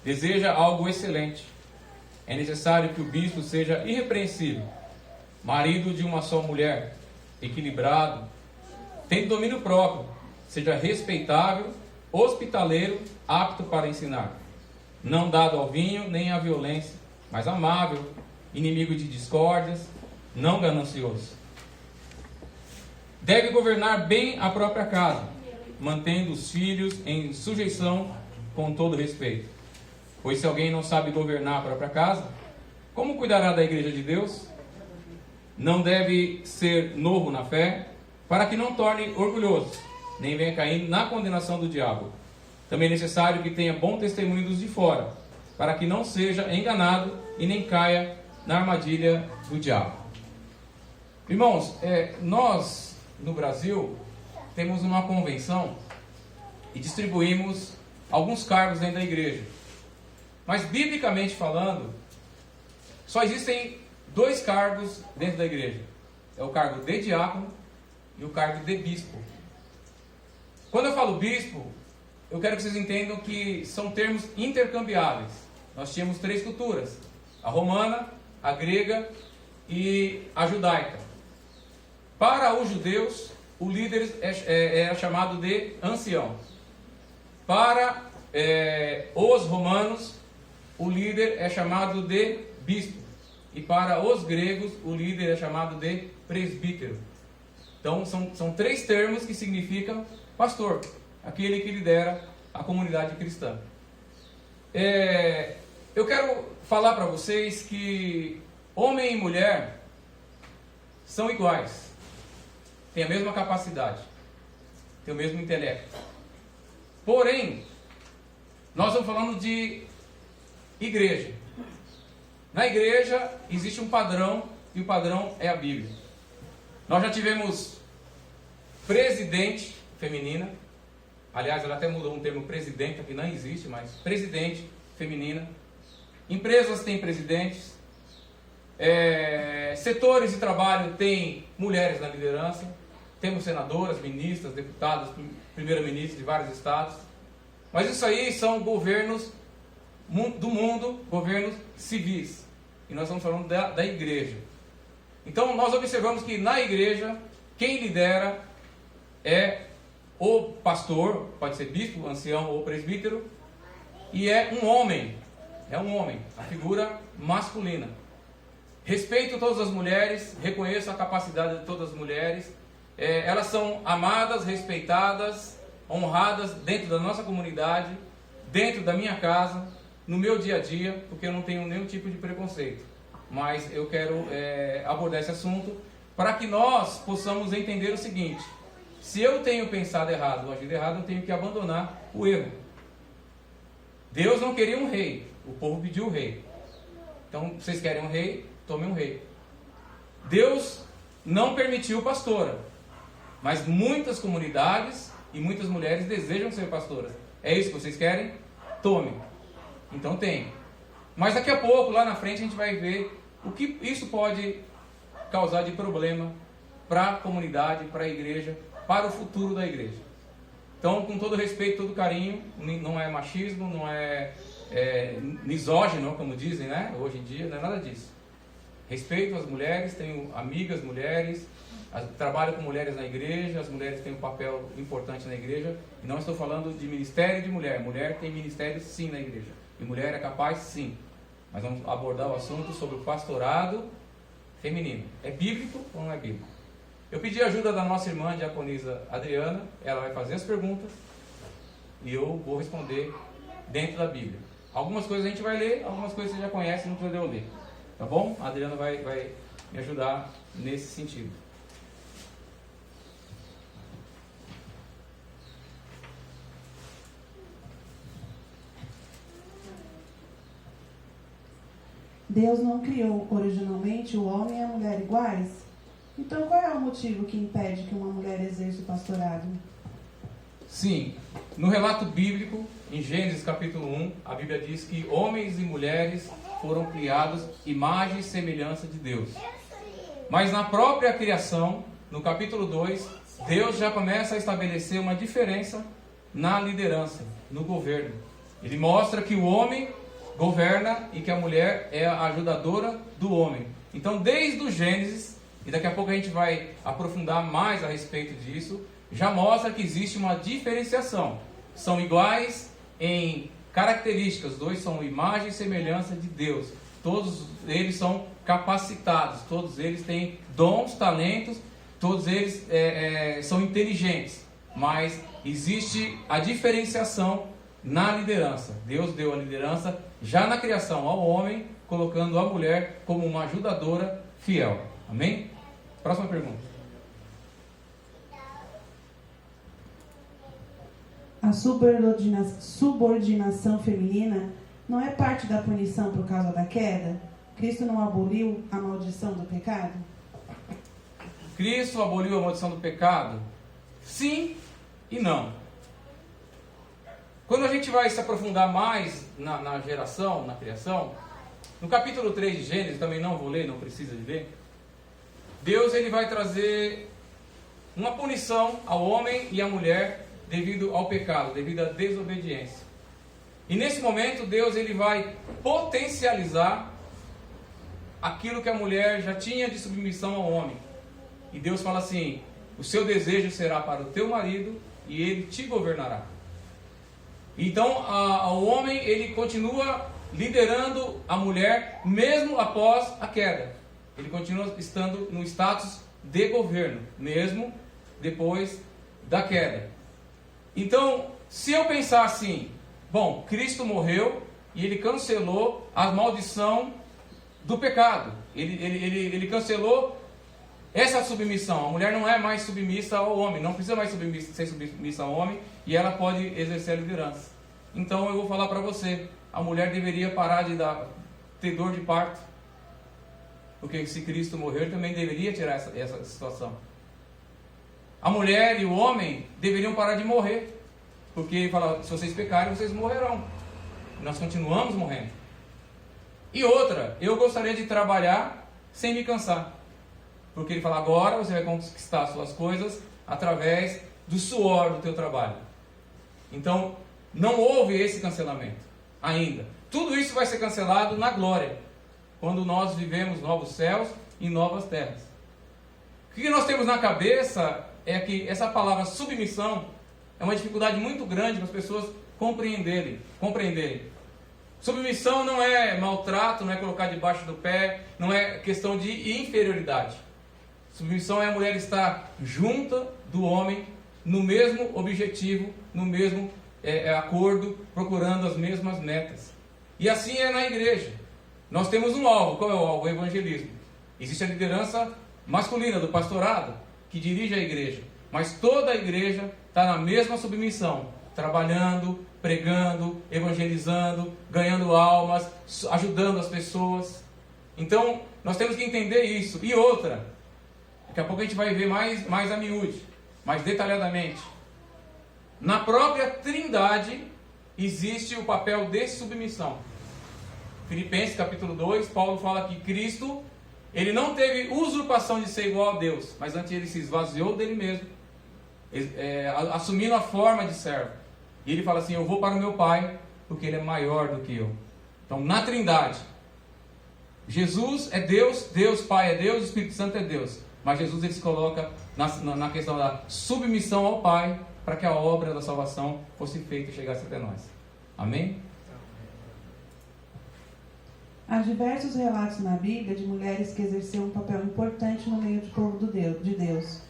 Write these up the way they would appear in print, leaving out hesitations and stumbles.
deseja algo excelente. É necessário que o bispo seja irrepreensível, marido de uma só mulher, equilibrado, tendo domínio próprio, seja respeitável, hospitaleiro, apto para ensinar, não dado ao vinho nem à violência, mas amável, inimigo de discórdias, não ganancioso. Deve governar bem a própria casa, mantendo os filhos em sujeição com todo respeito. Pois se alguém não sabe governar a própria casa, como cuidará da igreja de Deus? Não deve ser novo na fé, para que não torne orgulhoso, nem venha cair na condenação do diabo. Também é necessário que tenha bom testemunho dos de fora, para que não seja enganado e nem caia na armadilha do diabo. Irmãos, nós no Brasil temos uma convenção e distribuímos alguns cargos dentro da igreja. Mas, biblicamente falando, só existem 2 cargos dentro da igreja. É o cargo de diácono e o cargo de bispo. Quando eu falo bispo, eu quero que vocês entendam que são termos intercambiáveis. Nós tínhamos 3 culturas: a romana, a grega e a judaica. Para os judeus, o líder é chamado de ancião. Para os romanos, o líder é chamado de bispo. E para os gregos, o líder é chamado de presbítero. Então, são 3 termos que significam pastor, aquele que lidera a comunidade cristã. Eu quero falar para vocês que homem e mulher são iguais, têm a mesma capacidade, têm o mesmo intelecto. Porém, nós estamos falando de igreja. Na igreja existe um padrão, e o padrão é a Bíblia. Nós já tivemos presidente feminina. Aliás, ela até mudou um termo presidenta, que não existe mais. Presidente feminina. Empresas têm presidentes. Setores de trabalho têm mulheres na liderança. Temos senadoras, ministras, deputadas, primeiro-ministros de vários estados. Mas isso aí são governos do mundo, governos civis. E nós estamos falando da igreja. Então nós observamos que na igreja, quem lidera é o pastor, pode ser bispo, ancião ou presbítero, e é um homem, a figura masculina. Respeito todas as mulheres, reconheço a capacidade de todas as mulheres, elas são amadas, respeitadas, honradas dentro da nossa comunidade, dentro da minha casa, no meu dia a dia, porque eu não tenho nenhum tipo de preconceito. Mas eu quero abordar esse assunto para que nós possamos entender o seguinte: se eu tenho pensado errado ou agido errado, eu tenho que abandonar o erro. Deus não queria um rei, o povo pediu o rei. Então, vocês querem um rei? Tomem um rei. Deus não permitiu pastora, mas muitas comunidades e muitas mulheres desejam ser pastoras. É isso que vocês querem? Tomem. Então tem. Mas daqui a pouco, lá na frente, a gente vai ver o que isso pode causar de problema para a comunidade, para a igreja, para o futuro da igreja. Então, com todo respeito, todo carinho, não é machismo, não é misógino, como dizem, né? Hoje em dia, não é nada disso. Respeito às mulheres, tenho amigas mulheres, trabalho com mulheres na igreja, as mulheres têm um papel importante na igreja, e não estou falando de ministério de mulher. Mulher tem ministério sim na igreja, e mulher é capaz sim. Mas vamos abordar o assunto sobre o pastorado feminino. É bíblico ou não é bíblico? Eu pedi a ajuda da nossa irmã diaconisa Adriana, ela vai fazer as perguntas e eu vou responder dentro da Bíblia. Algumas coisas a gente vai ler, algumas coisas você já conhece, não precisa eu ler. Tá bom? A Adriana vai me ajudar nesse sentido. Deus não criou originalmente o homem e a mulher iguais? Então qual é o motivo que impede que uma mulher exerça o pastorado? Sim, no relato bíblico, em Gênesis capítulo 1, a Bíblia diz que homens e mulheres foram criados imagem e semelhança de Deus. Mas na própria criação, no capítulo 2, Deus já começa a estabelecer uma diferença na liderança, no governo. Ele mostra que o homem governa e que a mulher é a ajudadora do homem. Então, desde o Gênesis, e daqui a pouco a gente vai aprofundar mais a respeito disso, já mostra que existe uma diferenciação. São iguais em características, os dois são imagem e semelhança de Deus. Todos eles são capacitados, todos eles têm dons, talentos, todos eles são inteligentes. Mas existe a diferenciação na liderança. Deus deu a liderança já na criação ao homem, colocando a mulher como uma ajudadora fiel. Amém? Próxima pergunta. A subordinação feminina não é parte da punição por causa da queda? Cristo não aboliu a maldição do pecado? Cristo aboliu a maldição do pecado? Sim e não. Quando a gente vai se aprofundar mais na geração, na criação, no capítulo 3 de Gênesis, também não vou ler, não precisa de ler, Deus ele vai trazer uma punição ao homem e à mulher devido ao pecado, devido à desobediência. E nesse momento Deus ele vai potencializar aquilo que a mulher já tinha de submissão ao homem. E Deus fala assim: o seu desejo será para o teu marido e ele te governará. Então o homem ele continua liderando a mulher mesmo após a queda. Ele continua estando no status de governo, mesmo depois da queda. Então, se eu pensar assim, bom, Cristo morreu e ele cancelou a maldição do pecado. Ele cancelou essa submissão. A mulher não é mais submissa ao homem, não precisa mais ser submissa ao homem e ela pode exercer a liderança. Então eu vou falar para você, a mulher deveria parar de ter dor de parto, porque se Cristo morreu, ele também deveria tirar essa situação. A mulher e o homem deveriam parar de morrer, porque ele fala: se vocês pecarem, vocês morrerão. Nós continuamos morrendo. E outra, eu gostaria de trabalhar sem me cansar, porque ele fala: agora você vai conquistar as suas coisas através do suor do teu trabalho. Então, não houve esse cancelamento ainda. Tudo isso vai ser cancelado na glória, quando nós vivemos novos céus e novas terras. O que nós temos na cabeça é que essa palavra submissão é uma dificuldade muito grande para as pessoas compreenderem. Submissão não é maltrato, não é colocar debaixo do pé, não é questão de inferioridade. Submissão é a mulher estar junta do homem no mesmo objetivo, no mesmo acordo, procurando as mesmas metas. E assim é na igreja. Nós temos um alvo. Qual é o alvo? O evangelismo. Existe a liderança masculina do pastorado, que dirige a igreja. Mas toda a igreja está na mesma submissão, trabalhando, pregando, evangelizando, ganhando almas, ajudando as pessoas. Então, nós temos que entender isso. E outra, daqui a pouco a gente vai ver mais a miúde, mais detalhadamente. Na própria Trindade existe o papel de submissão. Filipenses capítulo 2, Paulo fala que Cristo, ele não teve usurpação de ser igual a Deus, mas antes ele se esvaziou dele mesmo, assumindo a forma de servo. E ele fala assim: eu vou para o meu Pai, porque ele é maior do que eu. Então, na Trindade, Jesus é Deus, Deus Pai é Deus, o Espírito Santo é Deus. Mas Jesus ele se coloca na questão da submissão ao Pai, para que a obra da salvação fosse feita e chegasse até nós. Amém? Há diversos relatos na Bíblia de mulheres que exerceram um papel importante no meio do povo de Deus.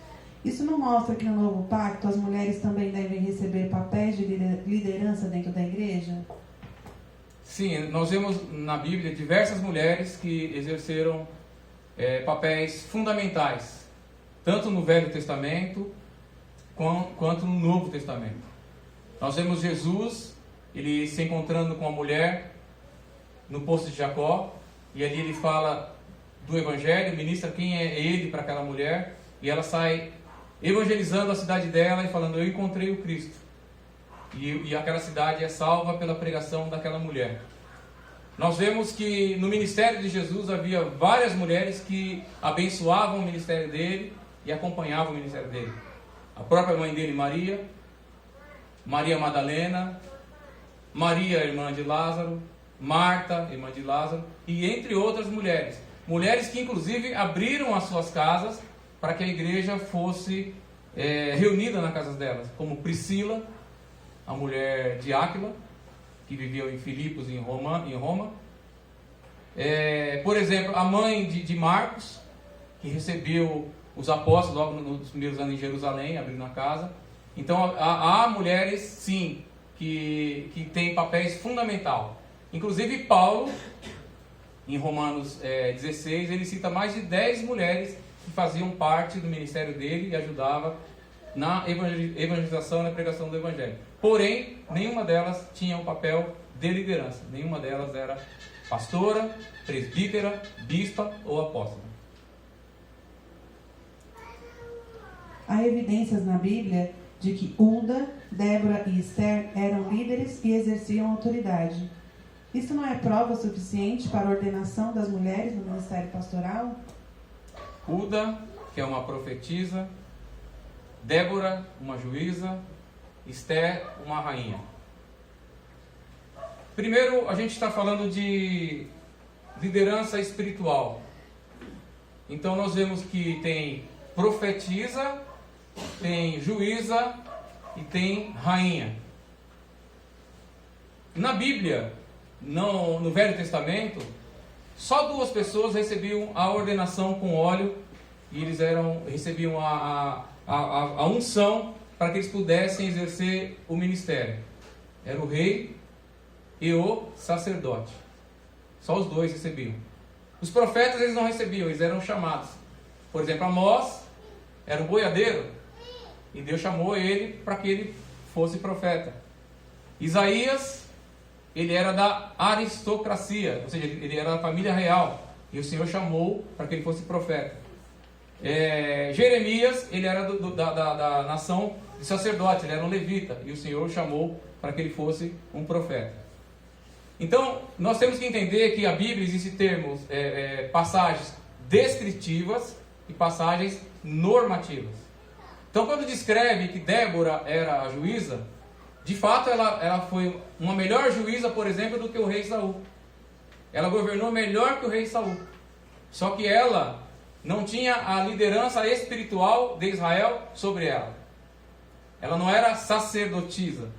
Isso não mostra que no novo pacto as mulheres também devem receber papéis de liderança dentro da igreja? Sim, nós vemos na Bíblia diversas mulheres que exerceram papéis fundamentais, tanto no Velho Testamento quanto no Novo Testamento. Nós vemos Jesus, ele se encontrando com a mulher no poço de Jacó, e ali ele fala do Evangelho, ministra quem é ele para aquela mulher, e ela sai evangelizando a cidade dela e falando: eu encontrei o Cristo. E aquela cidade é salva pela pregação daquela mulher. Nós vemos que no ministério de Jesus havia várias mulheres que abençoavam o ministério dele e acompanhavam o ministério dele. A própria mãe dele, Maria Madalena, Maria, irmã de Lázaro, Marta, irmã de Lázaro, e entre outras mulheres. Mulheres que inclusive abriram as suas casas para que a igreja fosse reunida na casa delas, como Priscila, a mulher de Áquila, que vivia em Filipos, em Roma. Por exemplo, a mãe de Marcos, que recebeu os apóstolos logo nos primeiros anos em Jerusalém, abrindo a casa. Então há mulheres, sim, que têm papéis fundamentais. Inclusive Paulo, em Romanos 16, ele cita mais de 10 mulheres que faziam parte do ministério dele e ajudavam na evangelização e na pregação do evangelho. Porém, nenhuma delas tinha um papel de liderança. Nenhuma delas era pastora, presbítera, bispa ou apóstola. Há evidências na Bíblia de que Hulda, Débora e Esther eram líderes e exerciam autoridade. Isso não é prova suficiente para a ordenação das mulheres no ministério pastoral? Hulda, que é uma profetisa, Débora, uma juíza, Esther, uma rainha. Primeiro, a gente está falando de liderança espiritual. Então, nós vemos que tem profetisa, tem juíza e tem rainha. Na Bíblia, no Velho Testamento, só 2 pessoas recebiam a ordenação com óleo e eles recebiam a unção para que eles pudessem exercer o ministério. Era o rei e o sacerdote. Só os 2 recebiam. Os profetas eles não recebiam, eles eram chamados. Por exemplo, Amós era um boiadeiro e Deus chamou ele para que ele fosse profeta. Isaías, ele era da aristocracia, ou seja, ele era da família real e o Senhor chamou para que ele fosse profeta. Jeremias, ele era da nação de sacerdotes, ele era um levita e o Senhor o chamou para que ele fosse um profeta. Então, nós temos que entender que a Bíblia existe termos, passagens descritivas e passagens normativas. Então, quando descreve que Débora era a juíza, de fato ela foi uma melhor juíza, por exemplo, do que o rei Saul. Ela governou melhor que o rei Saul. Só que ela não tinha a liderança espiritual de Israel sobre ela. Ela não era sacerdotisa.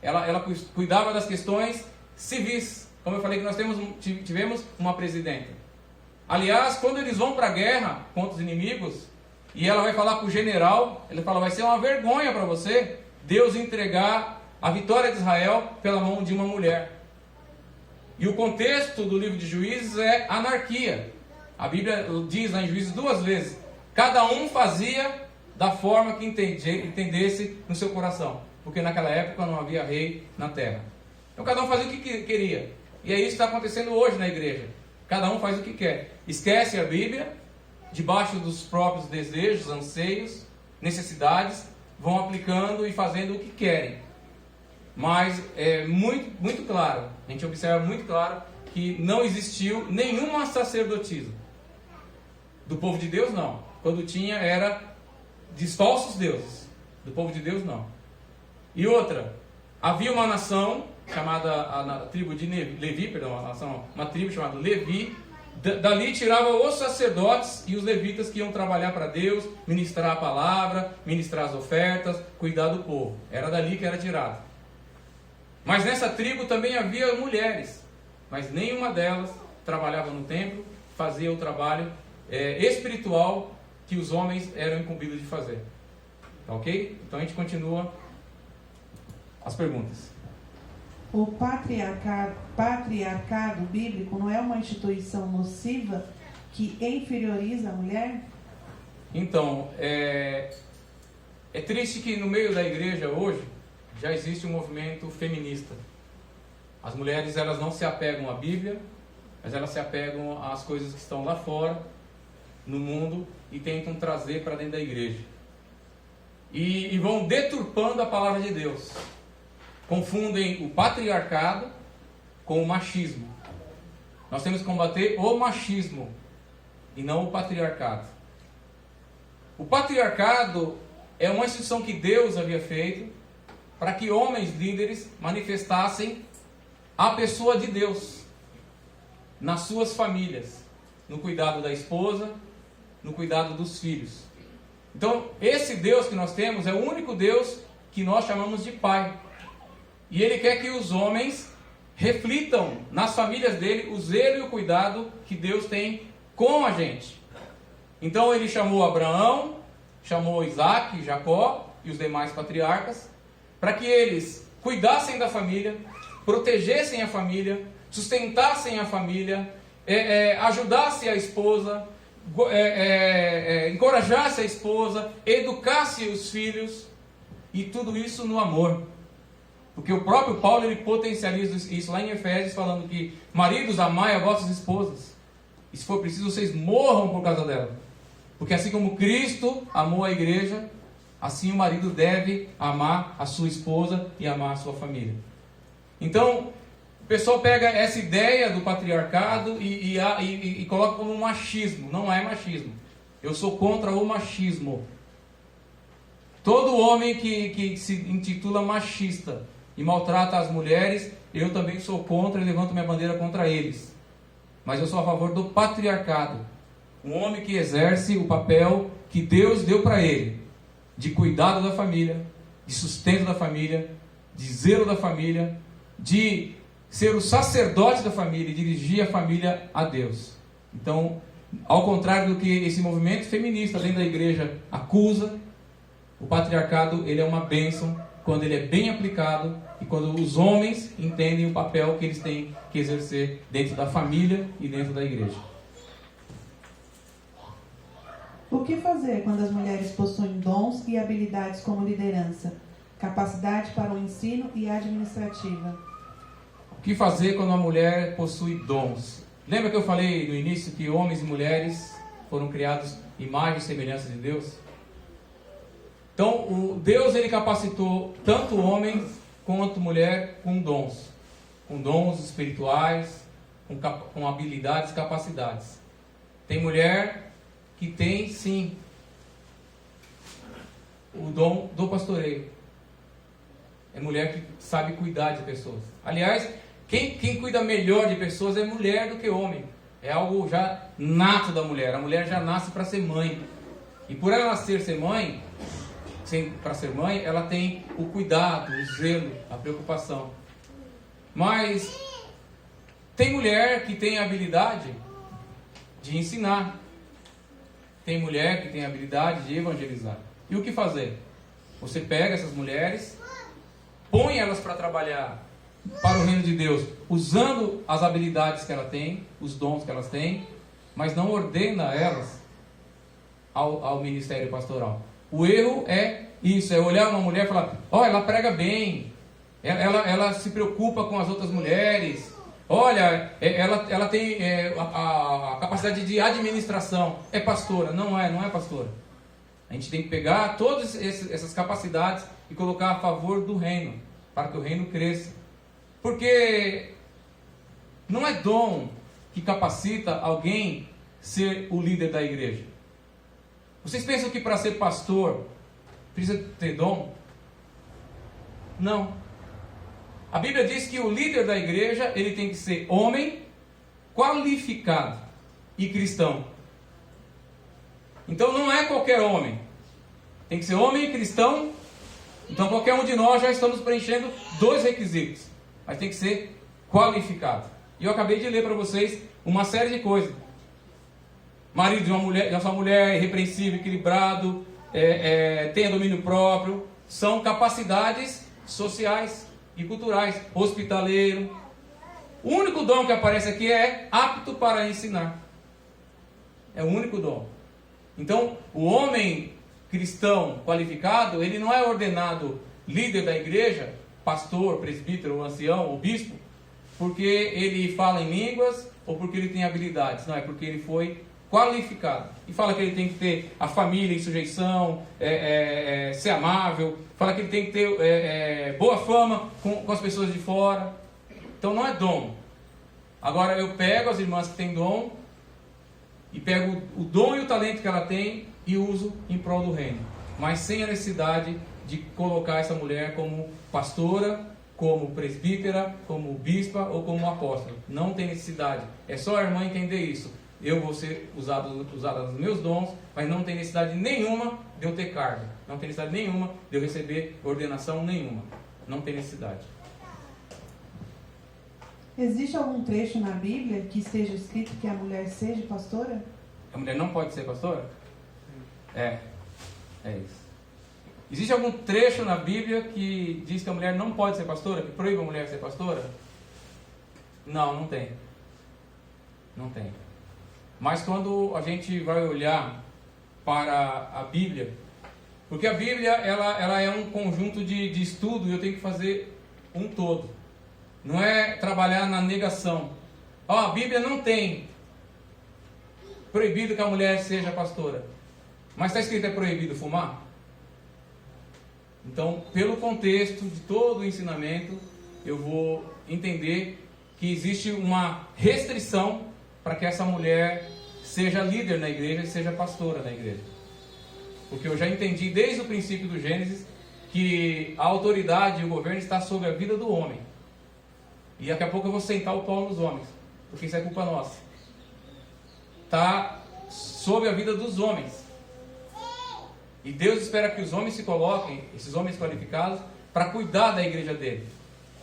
Ela cuidava das questões civis. Como eu falei que nós tivemos uma presidenta. Aliás, quando eles vão para a guerra contra os inimigos, e ela vai falar para o general, ele fala, vai ser uma vergonha para você Deus entregar a vitória de Israel pela mão de uma mulher. E o contexto do livro de Juízes é anarquia. A Bíblia diz lá em Juízes 2 vezes, cada um fazia da forma que entendesse no seu coração. Porque naquela época não havia rei na terra. Então cada um fazia o que queria. E é isso que está acontecendo hoje na igreja. Cada um faz o que quer. Esquece a Bíblia, debaixo dos próprios desejos, anseios, necessidades, vão aplicando e fazendo o que querem. Mas é muito claro, a gente observa muito claro que não existiu nenhuma sacerdotisa. Do povo de Deus, não. Quando tinha, era de falsos deuses. Do povo de Deus, não. E outra, havia uma nação chamada a tribo de Levi, uma tribo chamada Levi. Dali tirava os sacerdotes e os levitas que iam trabalhar para Deus, ministrar a palavra, ministrar as ofertas, cuidar do povo. Era dali que era tirado. Mas nessa tribo também havia mulheres, mas nenhuma delas trabalhava no templo, fazia o trabalho espiritual que os homens eram incumbidos de fazer. Tá ok? Então a gente continua as perguntas. O patriarcado bíblico não é uma instituição nociva que inferioriza a mulher? Então, é triste que no meio da igreja hoje já existe um movimento feminista. As mulheres elas não se apegam à Bíblia, mas elas se apegam às coisas que estão lá fora, no mundo, e tentam trazer para dentro da igreja. E vão deturpando a palavra de Deus. Confundem o patriarcado com o machismo. Nós temos que combater o machismo e não o patriarcado. O patriarcado é uma instituição que Deus havia feito para que homens líderes manifestassem a pessoa de Deus nas suas famílias, no cuidado da esposa, no cuidado dos filhos. Então, esse Deus que nós temos é o único Deus que nós chamamos de Pai. E Ele quer que os homens reflitam nas famílias dele o zelo e o cuidado que Deus tem com a gente. Então Ele chamou Abraão, chamou Isaac, Jacó e os demais patriarcas, para que eles cuidassem da família, protegessem a família, sustentassem a família, ajudassem a esposa, encorajasse a esposa, educasse os filhos, e tudo isso no amor. Porque o próprio Paulo, ele potencializa isso lá em Efésios, falando que maridos, amai as vossas esposas, e se for preciso vocês morram por causa dela, porque assim como Cristo amou a igreja, assim o marido deve amar a sua esposa e amar a sua família. Então o pessoal pega essa ideia do patriarcado e coloca como machismo. Não é machismo. Eu sou contra o machismo. Todo homem que se intitula machista e maltrata as mulheres, eu também sou contra e levanto minha bandeira contra eles. Mas eu sou a favor do patriarcado. Um homem que exerce o papel que Deus deu para ele, de cuidado da família, de sustento da família, de zelo da família, de ser o sacerdote da família e dirigir a família a Deus. Então, ao contrário do que esse movimento feminista dentro da igreja acusa, o patriarcado, ele é uma bênção quando ele é bem aplicado e quando os homens entendem o papel que eles têm que exercer dentro da família e dentro da igreja. O que fazer quando as mulheres possuem dons e habilidades como liderança, capacidade para o ensino e administrativa? O que fazer quando a mulher possui dons? Lembra que eu falei no início que homens e mulheres foram criados imagem e semelhança de Deus? Então, Deus, ele capacitou tanto homem quanto mulher com dons espirituais, com habilidades e capacidades. Tem mulher que tem, sim, o dom do pastoreio. É mulher que sabe cuidar de pessoas. Aliás, quem cuida melhor de pessoas é mulher do que homem. É algo já nato da mulher. A mulher já nasce para ser mãe. E por ela nascer ser mãe, para ser mãe, ela tem o cuidado, o zelo, a preocupação. Mas tem mulher que tem a habilidade de ensinar. Tem mulher que tem a habilidade de evangelizar. E o que fazer? Você pega essas mulheres, põe elas para trabalhar para o reino de Deus, usando as habilidades que ela tem, os dons que elas têm, mas não ordena elas ao ministério pastoral. O erro é isso, é olhar uma mulher e falar, ela prega bem, ela se preocupa com as outras mulheres, olha, ela tem a capacidade de administração, é pastora. Não é pastora. A gente tem que pegar todas essas capacidades e colocar a favor do reino, para que o reino cresça. Porque não é dom que capacita alguém ser o líder da igreja. Vocês pensam que para ser pastor precisa ter dom? Não. A Bíblia diz que o líder da igreja, ele tem que ser homem, qualificado e cristão. Então não é qualquer homem. Tem que ser homem e cristão. Então qualquer um de nós já estamos preenchendo 2 requisitos. Mas tem que ser qualificado. E eu acabei de ler para vocês uma série de coisas. Marido de uma mulher irrepreensível, equilibrado, tenha domínio próprio. São capacidades sociais e culturais. Hospitaleiro. O único dom que aparece aqui é apto para ensinar. É o único dom. Então, o homem cristão qualificado, ele não é ordenado líder da igreja, pastor, presbítero, ancião ou bispo, porque ele fala em línguas ou porque ele tem habilidades. Não, é porque ele foi qualificado. E fala que ele tem que ter a família em sujeição, ser amável, fala que ele tem que ter boa fama com as pessoas de fora. Então não é dom. Agora eu pego as irmãs que têm dom e pego o dom e o talento que ela tem e uso em prol do reino, mas sem a necessidade de colocar essa mulher como pastora, como presbítera, como bispa ou como apóstolo. Não tem necessidade. É só a irmã entender isso. Eu vou ser usada nos meus dons, mas não tem necessidade nenhuma de eu ter cargo. Não tem necessidade nenhuma de eu receber ordenação nenhuma. Não tem necessidade. Existe algum trecho na Bíblia que esteja escrito que a mulher seja pastora? A mulher não pode ser pastora? É isso. Existe algum trecho na Bíblia que diz que a mulher não pode ser pastora? Que proíbe a mulher ser pastora? Não, não tem. Não tem. Mas quando a gente vai olhar para a Bíblia, porque a Bíblia ela é um conjunto de estudo e eu tenho que fazer um todo. Não é trabalhar na negação. A Bíblia não tem proibido que a mulher seja pastora. Mas está escrito, é proibido fumar? Então, pelo contexto de todo o ensinamento, eu vou entender que existe uma restrição para que essa mulher seja líder na igreja e seja pastora na igreja. Porque eu já entendi desde o princípio do Gênesis que a autoridade e o governo está sobre a vida do homem. E daqui a pouco eu vou sentar o pau nos homens, porque isso é culpa nossa. Está sobre a vida dos homens. E Deus espera que os homens se coloquem, esses homens qualificados, para cuidar da igreja dele,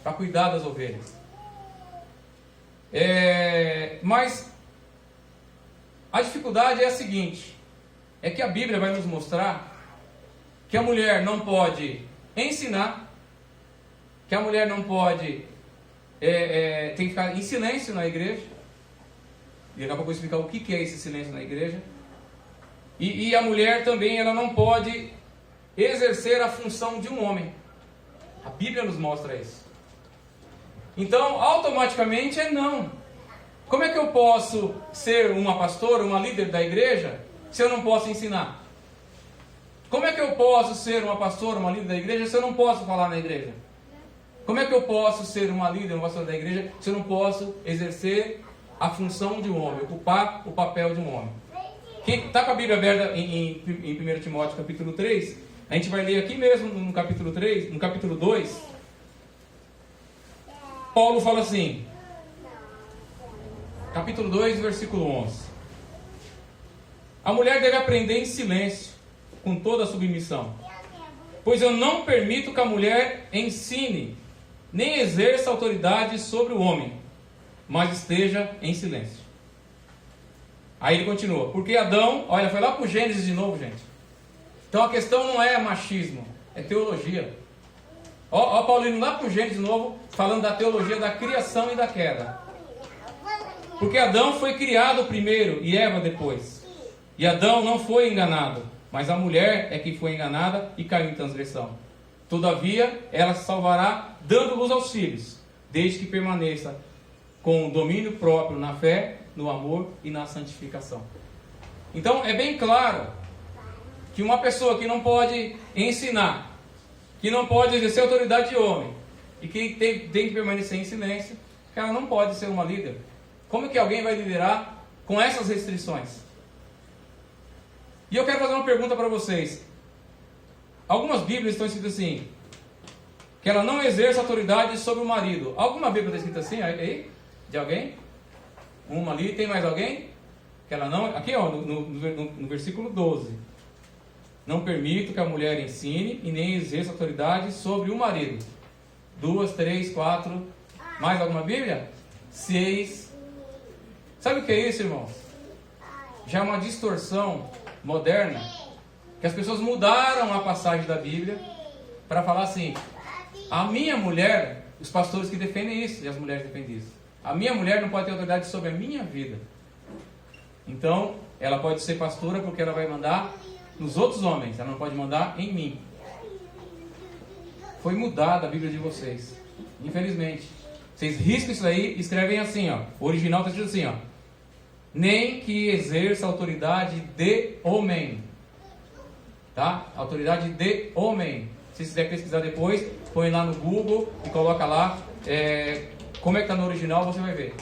para cuidar das ovelhas. Mas a dificuldade é a seguinte, é que a Bíblia vai nos mostrar que a mulher não pode ensinar, que a mulher não pode, tem que ficar em silêncio na igreja, e daqui a pouco eu vou explicar o que é esse silêncio na igreja. E a mulher também, ela não pode exercer a função de um homem. A Bíblia nos mostra isso. Então, automaticamente é não. Como é que eu posso ser uma pastora, uma líder da igreja, se eu não posso ensinar? Como é que eu posso ser uma pastora, uma líder da igreja, se eu não posso falar na igreja? Como é que eu posso ser uma líder, uma pastora da igreja, se eu não posso exercer a função de um homem, ocupar o papel de um homem? Quem está com a Bíblia aberta em 1 Timóteo capítulo 3, a gente vai ler aqui mesmo no capítulo 3, no capítulo 2, Paulo fala assim, capítulo 2, versículo 11: a mulher deve aprender em silêncio, com toda a submissão, pois eu não permito que a mulher ensine, nem exerça autoridade sobre o homem, mas esteja em silêncio. Aí ele continua, porque Adão, olha, foi lá para o Gênesis de novo, gente. Então a questão não é machismo, é teologia. Ó Paulo indo lá para o Gênesis de novo, falando da teologia da criação e da queda. Porque Adão foi criado primeiro e Eva depois. E Adão não foi enganado, mas a mulher é que foi enganada e caiu em transgressão. Todavia, ela se salvará dando luz aos filhos, desde que permaneça com domínio próprio na fé, no amor e na santificação. Então é bem claro que uma pessoa que não pode ensinar, que não pode exercer autoridade de homem e que tem que permanecer em silêncio, que ela não pode ser uma líder. Como que alguém vai liderar com essas restrições? E eu quero fazer uma pergunta para vocês. Algumas Bíblias estão escritas assim, que ela não exerce autoridade sobre o marido. Alguma Bíblia está escrita assim aí? De alguém? Uma ali, tem mais alguém? Que ela não... Aqui, ó, no versículo 12. Não permito que a mulher ensine e nem exerça autoridade sobre o marido. 2, 3, 4... Mais alguma Bíblia? 6... Sabe o que é isso, irmãos? Já é uma distorção moderna, que as pessoas mudaram a passagem da Bíblia para falar assim, a minha mulher, os pastores que defendem isso, e as mulheres defendem isso, a minha mulher não pode ter autoridade sobre a minha vida. Então, ela pode ser pastora porque ela vai mandar nos outros homens, ela não pode mandar em mim. Foi mudada a Bíblia de vocês, infelizmente. Vocês riscam isso aí e escrevem assim, ó. O original está escrito assim, ó. Nem que exerça autoridade de homem. Tá? Autoridade de homem. Se você quiser pesquisar depois, põe lá no Google e coloca lá como é que está no original, você vai ver.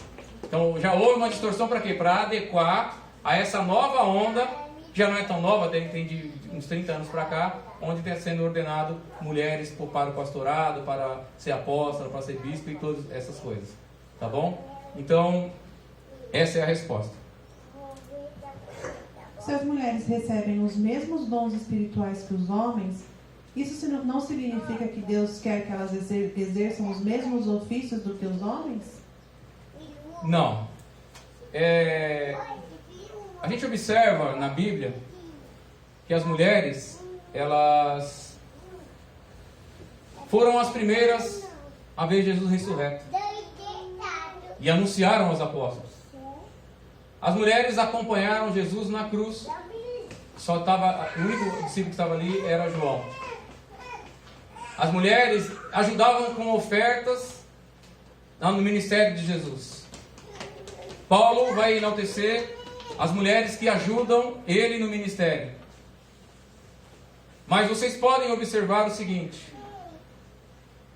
Então já houve uma distorção para quê? Para adequar a essa nova onda já não é tão nova, tem de uns 30 anos para cá, onde está sendo ordenado mulheres para o pastorado, para ser apóstolo, para ser bispo e todas essas coisas. Tá bom? Então, essa é a resposta. Se as mulheres recebem os mesmos dons espirituais que os homens, isso não significa que Deus quer que elas exerçam os mesmos ofícios do que os homens? Não. A gente observa na Bíblia que as mulheres, elas foram as primeiras a ver Jesus ressurreto e anunciaram aos apóstolos. As mulheres acompanharam Jesus na cruz. O único discípulo que estava ali era João. As mulheres ajudavam com ofertas no ministério de Jesus. Paulo vai enaltecer as mulheres que ajudam ele no ministério. Mas vocês podem observar o seguinte,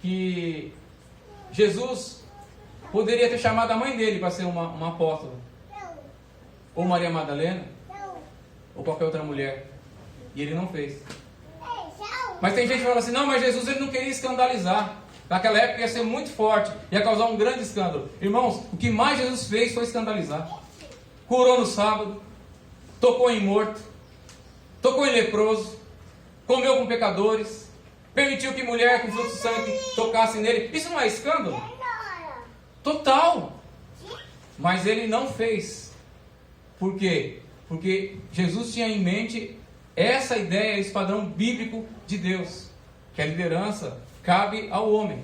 que Jesus poderia ter chamado a mãe dele para ser uma apóstola, ou Maria Madalena, ou qualquer outra mulher, e ele não fez. Mas tem gente que fala assim, não, mas Jesus ele não queria escandalizar. Naquela época ia ser muito forte, ia causar um grande escândalo. Irmãos, o que mais Jesus fez foi escandalizar. Curou no sábado, tocou em morto, tocou em leproso, comeu com pecadores, permitiu que mulher com fluxo de sangue tocasse nele. Isso não é escândalo? Total. Mas ele não fez. Por quê? Porque Jesus tinha em mente essa ideia, esse padrão bíblico de Deus, que a liderança cabe ao homem.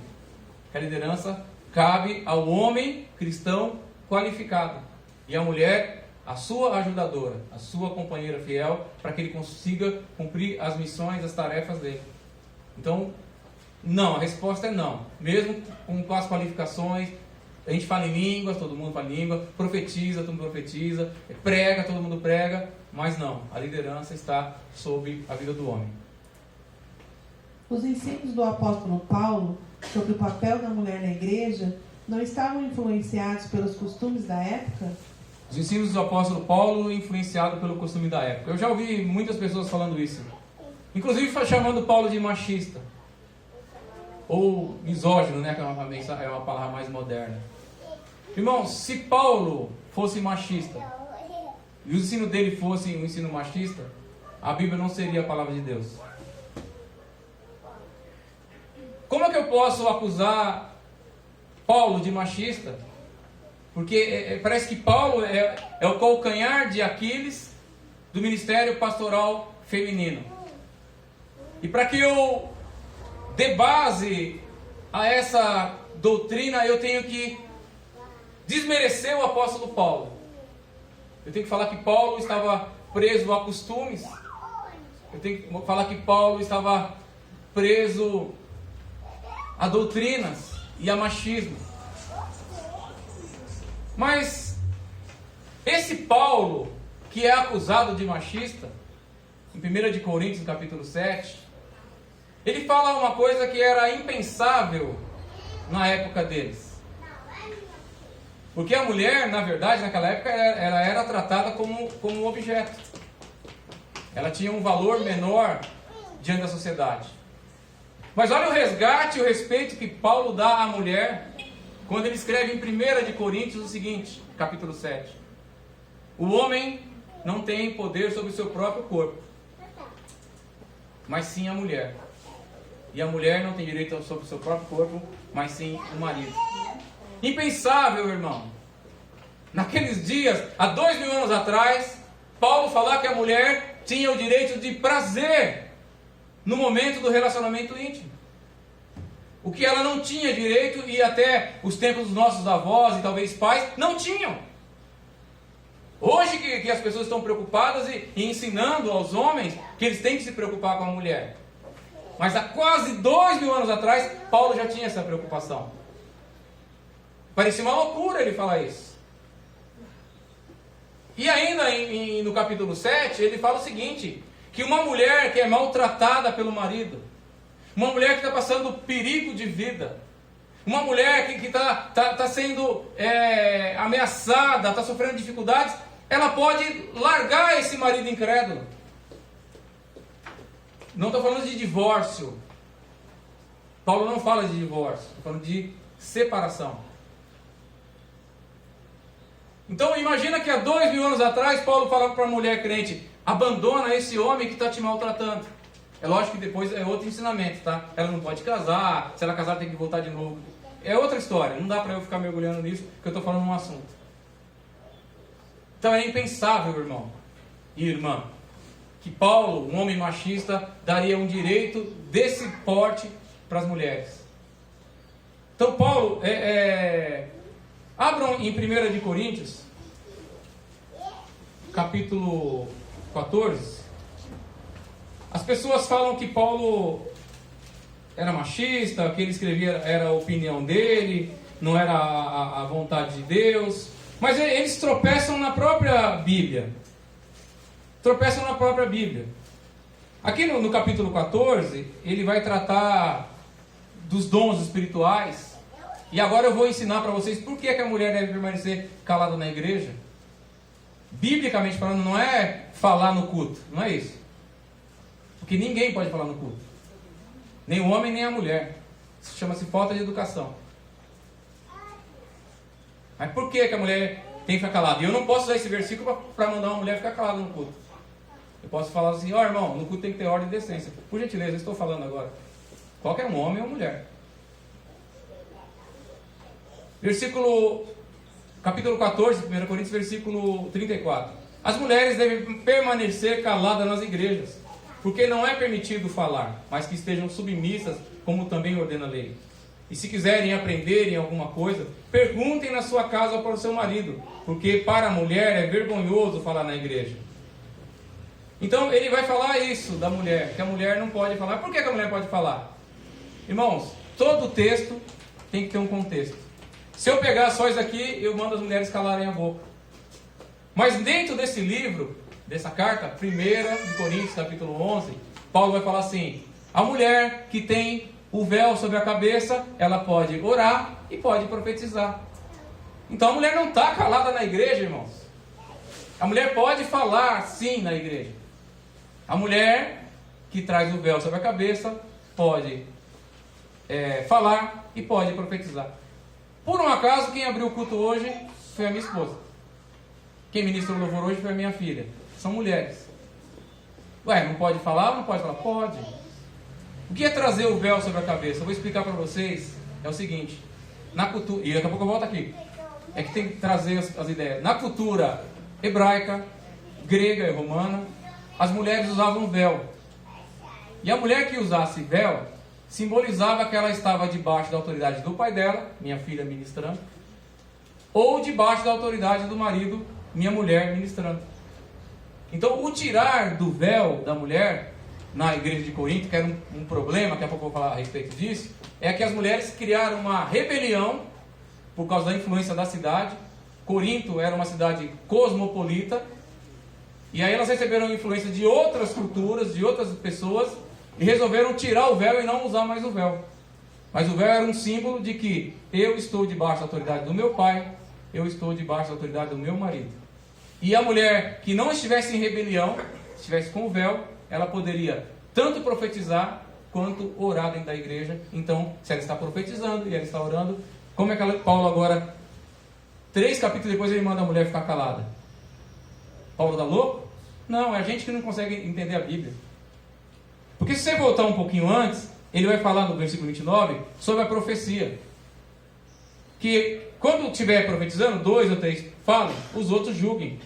Que a liderança cabe ao homem cristão qualificado. E a mulher, a sua ajudadora, a sua companheira fiel, para que ele consiga cumprir as missões, as tarefas dele. Então, não, a resposta é não. Mesmo com as qualificações, a gente fala em línguas, todo mundo fala em língua, profetiza, todo mundo profetiza, prega, todo mundo prega, mas não, a liderança está sob a vida do homem. Os ensinos do apóstolo Paulo sobre o papel da mulher na igreja não estavam influenciados pelos costumes da época? Os ensinos do apóstolo Paulo influenciados pelo costume da época. Eu já ouvi muitas pessoas falando isso, inclusive chamando Paulo de machista, ou misógino, né, que é uma palavra mais moderna. Irmãos, se Paulo fosse machista, e o ensino dele fosse um ensino machista, a Bíblia não seria a palavra de Deus. Como é que eu posso acusar Paulo de machista? Porque parece que Paulo é o calcanhar de Aquiles do ministério pastoral feminino. E para que eu dê base a essa doutrina, eu tenho que desmerecer o apóstolo Paulo. Eu tenho que falar que Paulo estava preso a costumes. Eu tenho que falar que Paulo estava preso a doutrinas e a machismo. Mas esse Paulo, que é acusado de machista, em 1 de Coríntios, capítulo 7, ele fala uma coisa que era impensável na época deles. Porque a mulher, na verdade, naquela época, ela era tratada como um objeto. Ela tinha um valor menor diante da sociedade. Mas olha o resgate e o respeito que Paulo dá à mulher, quando ele escreve em 1 de Coríntios o seguinte, capítulo 7. O homem não tem poder sobre o seu próprio corpo, mas sim a mulher. E a mulher não tem direito sobre o seu próprio corpo, mas sim o marido. Impensável, irmão. Naqueles dias, há 2000 anos atrás, Paulo falar que a mulher tinha o direito de prazer no momento do relacionamento íntimo. O que ela não tinha direito, e até os tempos dos nossos avós e talvez pais não tinham. Hoje que as pessoas estão preocupadas e ensinando aos homens que eles têm que se preocupar com a mulher. Mas há quase 2000 anos atrás, Paulo já tinha essa preocupação. Parecia uma loucura ele falar isso. E ainda no capítulo 7, ele fala o seguinte, que uma mulher que é maltratada pelo marido, uma mulher que está passando perigo de vida, uma mulher que está sendo ameaçada, está sofrendo dificuldades, ela pode largar esse marido incrédulo. Não estou falando de divórcio. Paulo não fala de divórcio, estou falando de separação. Então imagina que há 2000 anos atrás Paulo falava para a mulher crente: abandona esse homem que está te maltratando. É lógico que depois é outro ensinamento, tá? Ela não pode casar, se ela casar tem que voltar de novo. É outra história, não dá para eu ficar mergulhando nisso, porque eu estou falando um assunto. Então é impensável, irmão e irmã, que Paulo, um homem machista, daria um direito desse porte para as mulheres. Então Paulo, abram em 1 de Coríntios, capítulo 14. As pessoas falam que Paulo era machista, que ele escrevia era a opinião dele, não era a vontade de Deus. Mas eles tropeçam na própria Bíblia. Tropeçam na própria Bíblia. Aqui no capítulo 14, ele vai tratar dos dons espirituais. E agora eu vou ensinar para vocês por que a mulher deve permanecer calada na igreja. Biblicamente falando, não é falar no culto, não é isso. Porque ninguém pode falar no culto. Nem o homem, nem a mulher. Isso chama-se falta de educação. Mas por que a mulher tem que ficar calada? E eu não posso usar esse versículo para mandar uma mulher ficar calada no culto. Eu posso falar assim: ó, irmão, no culto tem que ter ordem e decência. Por gentileza, eu estou falando agora. Qualquer um, homem ou mulher. Capítulo 14, 1 Coríntios, versículo 34. As mulheres devem permanecer caladas nas igrejas, porque não é permitido falar, mas que estejam submissas, como também ordena a lei. E se quiserem aprenderem alguma coisa, perguntem na sua casa para o seu marido, porque para a mulher é vergonhoso falar na igreja. Então ele vai falar isso da mulher, que a mulher não pode falar. Por que a mulher pode falar? Irmãos, todo texto tem que ter um contexto. Se eu pegar só isso aqui, eu mando as mulheres calarem a boca. Mas dentro desse livro, dessa carta, 1 de Coríntios, capítulo 11, Paulo vai falar assim: a mulher que tem o véu sobre a cabeça, ela pode orar e pode profetizar. Então a mulher não está calada na igreja, irmãos. A mulher pode falar sim na igreja. A mulher que traz o véu sobre a cabeça pode falar e pode profetizar. Por um acaso, quem abriu o culto hoje foi a minha esposa. Quem ministrou o louvor hoje foi a minha filha. São mulheres. Ué, não pode falar? Não pode falar? Pode. O que é trazer o véu sobre a cabeça? Eu vou explicar para vocês. É o seguinte: na cultura, e daqui a pouco eu volto aqui. É que tem que trazer as ideias. Na cultura hebraica, grega e romana, as mulheres usavam véu. E a mulher que usasse véu simbolizava que ela estava debaixo da autoridade do pai dela, minha filha ministrando, ou debaixo da autoridade do marido, minha mulher ministrando. Então, o tirar do véu da mulher na igreja de Corinto, que era um problema, daqui a pouco eu vou falar a respeito disso, é que as mulheres criaram uma rebelião por causa da influência da cidade. Corinto era uma cidade cosmopolita, e aí elas receberam influência de outras culturas, de outras pessoas, e resolveram tirar o véu e não usar mais o véu. Mas o véu era um símbolo de que eu estou debaixo da autoridade do meu pai, eu estou debaixo da autoridade do meu marido. E a mulher que não estivesse em rebelião, estivesse com o véu, ela poderia tanto profetizar quanto orar dentro da igreja. Então, se ela está profetizando e ela está orando, como é que Paulo agora, 3 capítulos depois, ele manda a mulher ficar calada? Paulo está louco? Não, é a gente que não consegue entender a Bíblia. Porque se você voltar um pouquinho antes, ele vai falar no versículo 29 sobre a profecia. Que quando estiver profetizando, 2 ou 3 falam, os outros julguem.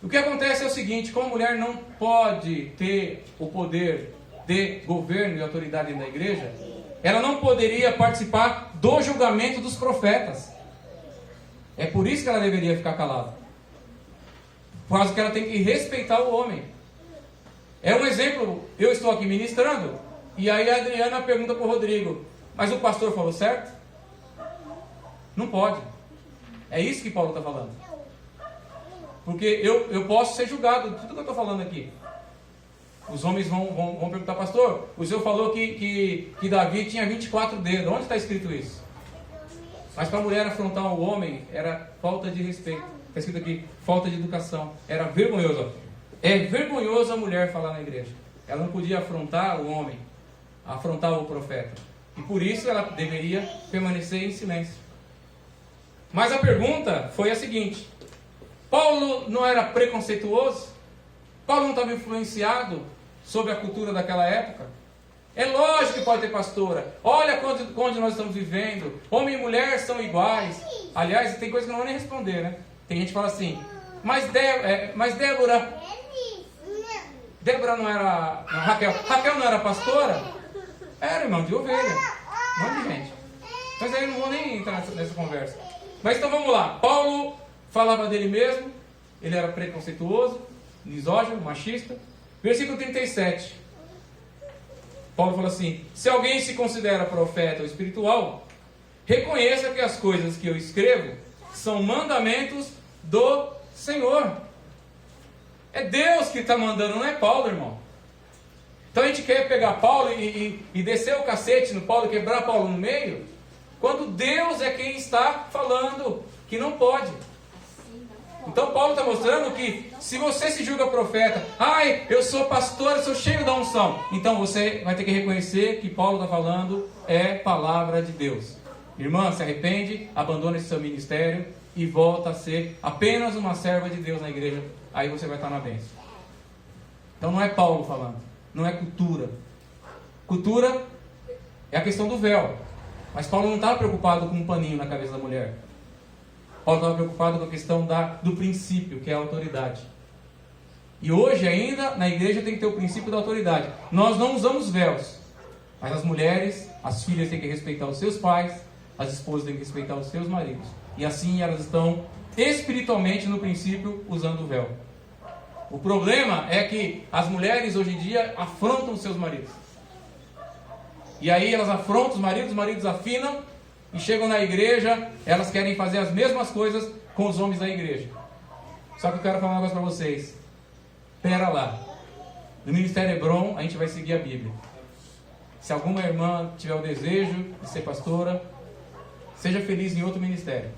O que acontece é o seguinte: como a mulher não pode ter o poder de governo e autoridade na igreja, ela não poderia participar do julgamento dos profetas. É por isso que ela deveria ficar calada. Por causa que ela tem que respeitar o homem. É um exemplo: eu estou aqui ministrando, e aí a Adriana pergunta para o Rodrigo: mas o pastor falou certo? Não pode. É isso que Paulo está falando. Porque eu posso ser julgado de tudo que eu estou falando aqui. Os homens vão perguntar: pastor, o senhor falou que Davi tinha 24 dedos. Onde está escrito isso? Mas para a mulher afrontar o homem era falta de respeito. Está escrito aqui, falta de educação. Era vergonhoso. É vergonhoso a mulher falar na igreja. Ela não podia afrontar o homem, afrontar o profeta. E por isso ela deveria permanecer em silêncio. Mas a pergunta foi a seguinte: Paulo não era preconceituoso? Paulo não estava influenciado sobre a cultura daquela época? É lógico que pode ter pastora. Olha onde nós estamos vivendo. Homem e mulher são iguais. Aliás, tem coisa que eu não vou nem responder, né? Tem gente que fala assim, mas Débora não era... Não, Raquel não era pastora? Era, irmão, de ovelha. Um monte de gente. Mas aí eu não vou nem entrar nessa conversa. Mas então vamos lá. Paulo falava dele mesmo. Ele era preconceituoso, misógino, machista. Versículo 37. Paulo fala assim: se alguém se considera profeta ou espiritual, reconheça que as coisas que eu escrevo são mandamentos do Senhor. É Deus que está mandando, não é Paulo, irmão. Então a gente quer pegar Paulo e descer o cacete no Paulo, quebrar Paulo no meio, quando Deus é quem está falando que não pode. Então Paulo está mostrando que se você se julga profeta, eu sou pastor, eu sou cheio da unção, então você vai ter que reconhecer que Paulo está falando é palavra de Deus. Irmã, se arrepende, abandona esse seu ministério e volta a ser apenas uma serva de Deus na igreja. Aí você vai estar na bênção. Então não é Paulo falando, não é cultura. Cultura é a questão do véu. Mas Paulo não estava preocupado com um paninho na cabeça da mulher. Paulo estava preocupado com a questão do princípio, que é a autoridade. E hoje ainda, na igreja tem que ter o princípio da autoridade. Nós não usamos véus, mas as mulheres, as filhas têm que respeitar os seus pais, as esposas têm que respeitar os seus maridos. E assim elas estão espiritualmente no princípio usando o véu. O problema é que as mulheres hoje em dia afrontam os seus maridos. E aí elas afrontam os maridos afinam e chegam na igreja, elas querem fazer as mesmas coisas com os homens da igreja. Só que eu quero falar um negócio para vocês. Pera lá. No Ministério Hebron a gente vai seguir a Bíblia. Se alguma irmã tiver o desejo de ser pastora, seja feliz em outro ministério.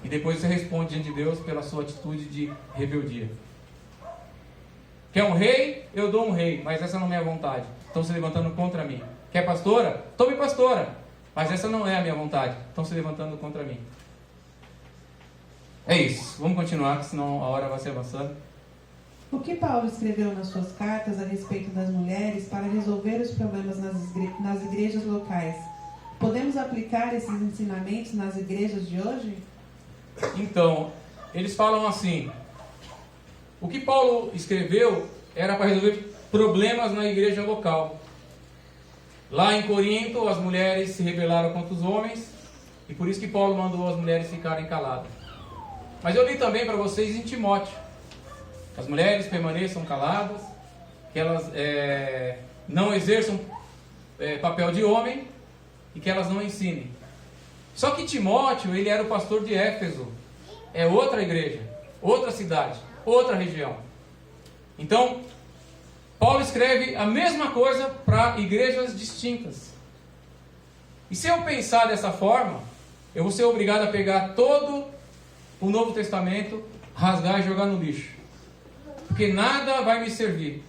E depois você responde diante de Deus pela sua atitude de rebeldia. Quer um rei? Eu dou um rei, mas essa não é a minha vontade. Estão se levantando contra mim. Quer pastora? Tome pastora, mas essa não é a minha vontade. Estão se levantando contra mim. É isso. Vamos continuar, que senão a hora vai se avançando. O que Paulo escreveu nas suas cartas a respeito das mulheres para resolver os problemas nas igrejas locais? Podemos aplicar esses ensinamentos nas igrejas de hoje? Então, eles falam assim: o que Paulo escreveu era para resolver problemas na igreja local. Lá em Corinto, as mulheres se rebelaram contra os homens, e por isso que Paulo mandou as mulheres ficarem caladas. Mas eu li também para vocês em Timóteo: as mulheres permaneçam caladas, que elas não exerçam papel de homem e que elas não ensinem. Só que Timóteo, ele era o pastor de Éfeso. É outra igreja, outra cidade, outra região. Então, Paulo escreve a mesma coisa para igrejas distintas. E se eu pensar dessa forma, eu vou ser obrigado a pegar todo o Novo Testamento, rasgar e jogar no lixo. Porque nada vai me servir.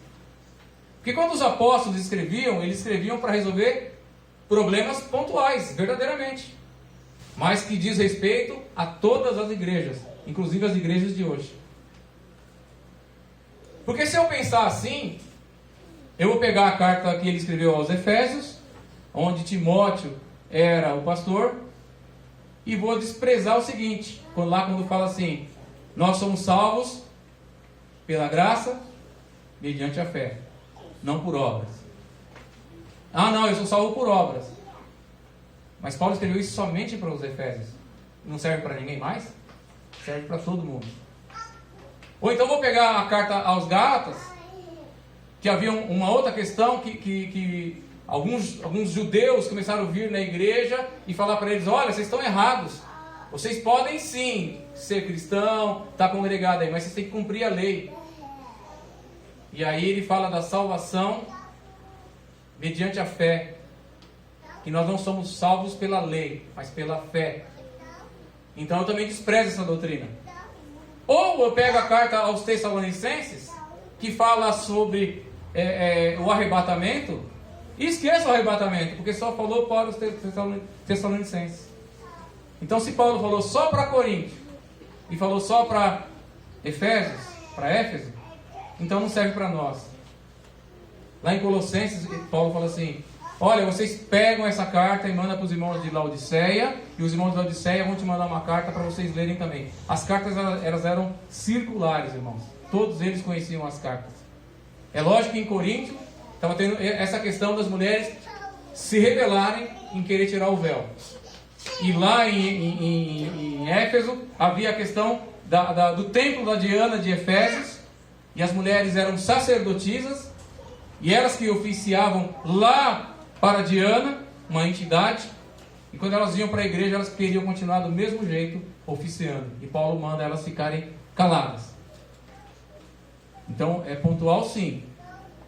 Porque quando os apóstolos escreviam, eles escreviam para resolver problemas pontuais, verdadeiramente. Mas que diz respeito a todas as igrejas, inclusive as igrejas de hoje. Porque se eu pensar assim, eu vou pegar a carta que ele escreveu aos Efésios, onde Timóteo era o pastor, e vou desprezar o seguinte, quando fala assim: nós somos salvos pela graça, mediante a fé, não por obras. Não, eu sou salvo por obras. Mas Paulo escreveu isso somente para os Efésios. Não serve para ninguém mais? Serve para todo mundo. Ou então vou pegar a carta aos Gálatas, que havia uma outra questão que alguns judeus começaram a vir na igreja e falar para eles: olha, vocês estão errados. Vocês podem sim ser cristão, estar congregado aí, mas vocês têm que cumprir a lei. E aí ele fala da salvação mediante a fé. e nós não somos salvos pela lei, mas pela fé. Então eu também desprezo essa doutrina. Ou eu pego a carta aos Tessalonicenses, que fala sobre o arrebatamento, e esqueço o arrebatamento, porque só falou para os Tessalonicenses. Então se Paulo falou só para Corinto, e falou só para Éfeso, então não serve para nós. Lá em Colossenses, Paulo fala assim: olha, vocês pegam essa carta e mandam para os irmãos de Laodiceia, e os irmãos de Laodiceia vão te mandar uma carta para vocês lerem também. As cartas elas eram circulares, irmãos. Todos eles conheciam as cartas. É lógico que em Corinto estava tendo essa questão das mulheres se rebelarem em querer tirar o véu. E lá em Éfeso havia a questão do templo da Diana de Efésios, e as mulheres eram sacerdotisas, e elas que oficiavam lá para Diana, uma entidade, e quando elas iam para a igreja, elas queriam continuar do mesmo jeito, oficiando. E Paulo manda elas ficarem caladas. Então é pontual sim,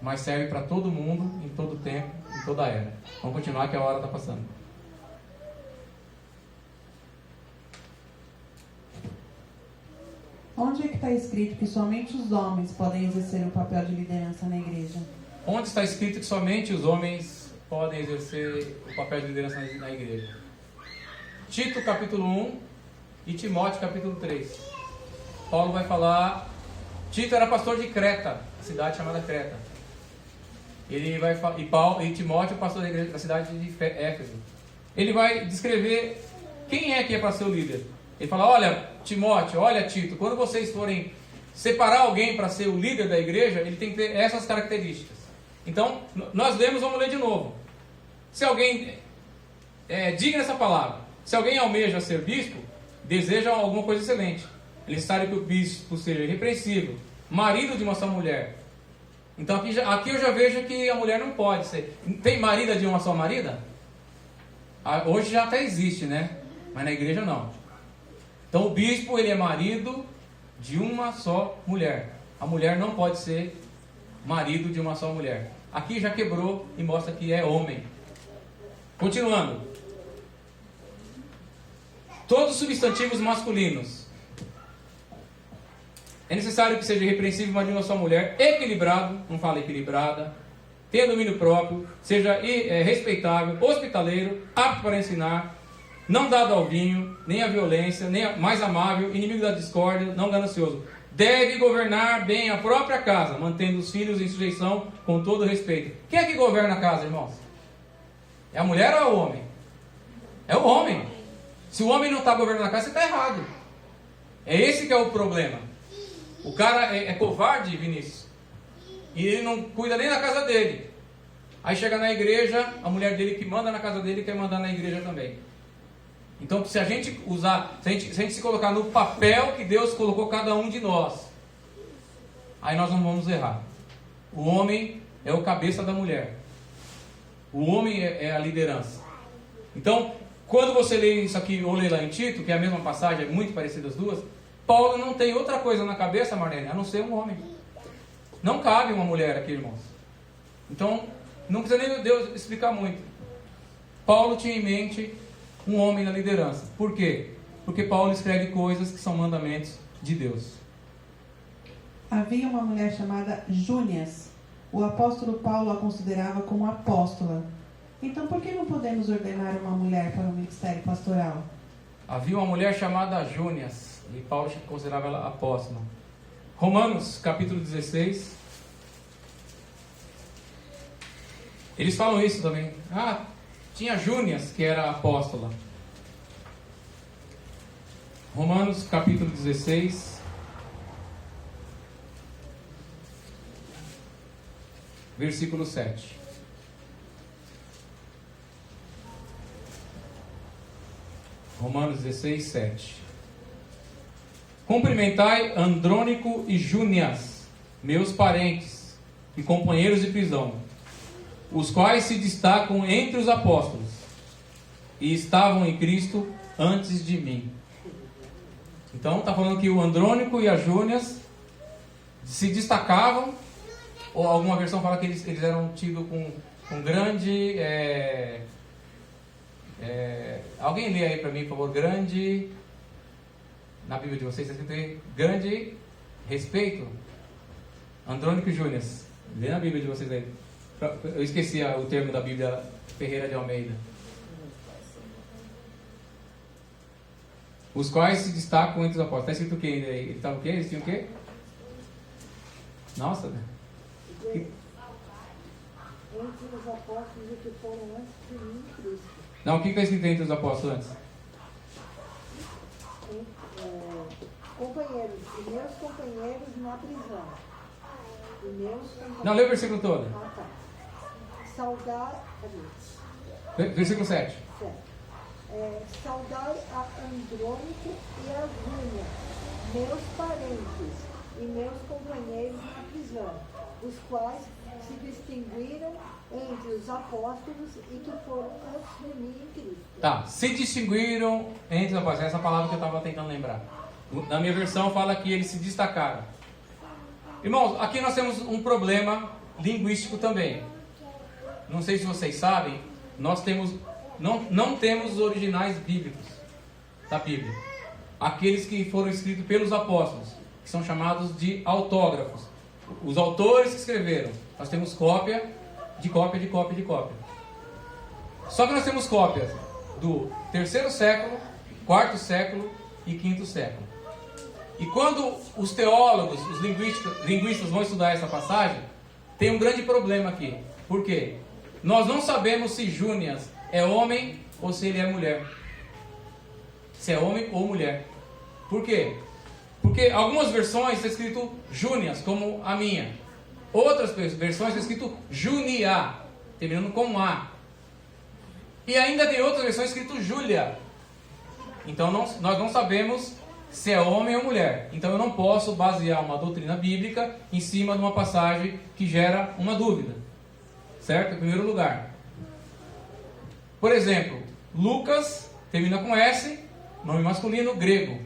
mas serve para todo mundo, em todo tempo, em toda era. Vamos continuar que a hora está passando. Onde é que está escrito que somente os homens podem exercer o papel de liderança na igreja? Onde está escrito que somente os homens podem exercer o papel de liderança na igreja? Tito capítulo 1 e Timóteo capítulo 3. Paulo vai falar. Tito era pastor de Creta, a cidade chamada Creta. E Timóteo pastor da, igreja, da cidade de Éfeso. Ele vai descrever quem é que é para ser o líder. Ele fala: olha Timóteo, olha Tito, quando vocês forem separar alguém para ser o líder da igreja, ele tem que ter essas características. Então, nós lemos, vamos ler de novo. Se alguém, diga essa palavra, se alguém almeja ser bispo, deseja alguma coisa excelente. É necessário que o bispo seja irrepreensível, marido de uma só mulher. Então aqui eu já vejo que a mulher não pode ser. Tem marida de uma só marida? Hoje já até existe, né? Mas na igreja não. Então o bispo, ele é marido de uma só mulher. A mulher não pode ser marido de uma só mulher. Aqui já quebrou e mostra que é homem. Continuando. Todos os substantivos masculinos. É necessário que seja irrepreensível, marido de uma só mulher, equilibrado, não fala equilibrada, tenha domínio próprio, seja respeitável, hospitaleiro, apto para ensinar, não dado ao vinho, nem à violência, nem mais amável, inimigo da discórdia, não ganancioso. Deve governar bem a própria casa, mantendo os filhos em sujeição com todo respeito. Quem é que governa a casa, irmãos? É a mulher ou é o homem? É o homem. Se o homem não está governando a casa, você está errado. É esse que é o problema. O cara é covarde, Vinícius, e ele não cuida nem da casa dele. Aí chega na igreja, a mulher dele que manda na casa dele quer mandar na igreja também. Então, se a gente se colocar no papel que Deus colocou cada um de nós, aí nós não vamos errar. O homem é o cabeça da mulher. O homem é a liderança. Então, quando você lê isso aqui, ou lê lá em Tito, que é a mesma passagem, é muito parecida as duas, Paulo não tem outra coisa na cabeça, Marlene, a não ser um homem. Não cabe uma mulher aqui, irmãos. Então, não precisa nem Deus explicar muito. Paulo tinha em mente um homem na liderança. Por quê? Porque Paulo escreve coisas que são mandamentos de Deus. Havia uma mulher chamada Júnias. O apóstolo Paulo a considerava como apóstola. Então, por que não podemos ordenar uma mulher para o ministério pastoral? Havia uma mulher chamada Júnias, e Paulo considerava ela apóstola. Romanos, capítulo 16. Eles falam isso também. Tinha Júnias, que era apóstola. Romanos, capítulo 16. Versículo 7. Romanos 16, 7. Cumprimentai Andrônico e Júnias, meus parentes e companheiros de prisão, os quais se destacam entre os apóstolos e estavam em Cristo antes de mim. Então está falando que o Andrônico e a Júnias se destacavam, ou alguma versão fala que eles eram tidos com grande Alguém lê aí para mim, por favor, grande... Na Bíblia de vocês está escrito aí, grande respeito. Andrônico Júnior, lê na Bíblia de vocês aí. Eu esqueci o termo da Bíblia Ferreira de Almeida. Os quais se destacam entre os apóstolos. Está escrito o que aí? Ele estava o quê? Eles tinham o quê? Nossa, entre os apóstolos que foram antes de mim, Cristo. Não, o que está escrito entre os apóstolos antes? Companheiros, e meus companheiros na prisão. E meus companheiros... Não, lê o versículo todo. Ah, tá. Saudar... Versículo 7. Saudai a Andrônico e a Júnia, meus parentes e meus companheiros na prisão, os quais se distinguiram entre os apóstolos e que foram antes de mim em Cristo. Tá, se distinguiram entre os apóstolos. Essa palavra que eu estava tentando lembrar. Na minha versão fala que eles se destacaram. Irmãos, aqui nós temos um problema linguístico também. Não sei se vocês sabem, nós temos... Não temos os originais bíblicos da Bíblia. Aqueles que foram escritos pelos apóstolos, que são chamados de autógrafos. Os autores que escreveram. Nós temos cópia de cópia de cópia de cópia. Só que nós temos cópias do 3º século, 4º século e 5º século. E quando os teólogos, os linguistas vão estudar essa passagem, tem um grande problema aqui. Por quê? Nós não sabemos se Júnias é homem ou se ele é mulher. Se é homem ou mulher. Por quê? Porque algumas versões está escrito Júnias, como a minha. Outras versões está escrito Junia, terminando com A. E ainda tem outras versões escrito Júlia. Então nós não sabemos se é homem ou mulher. Então eu não posso basear uma doutrina bíblica em cima de uma passagem que gera uma dúvida. Certo? Em primeiro lugar. Por exemplo, Lucas termina com S, nome masculino grego.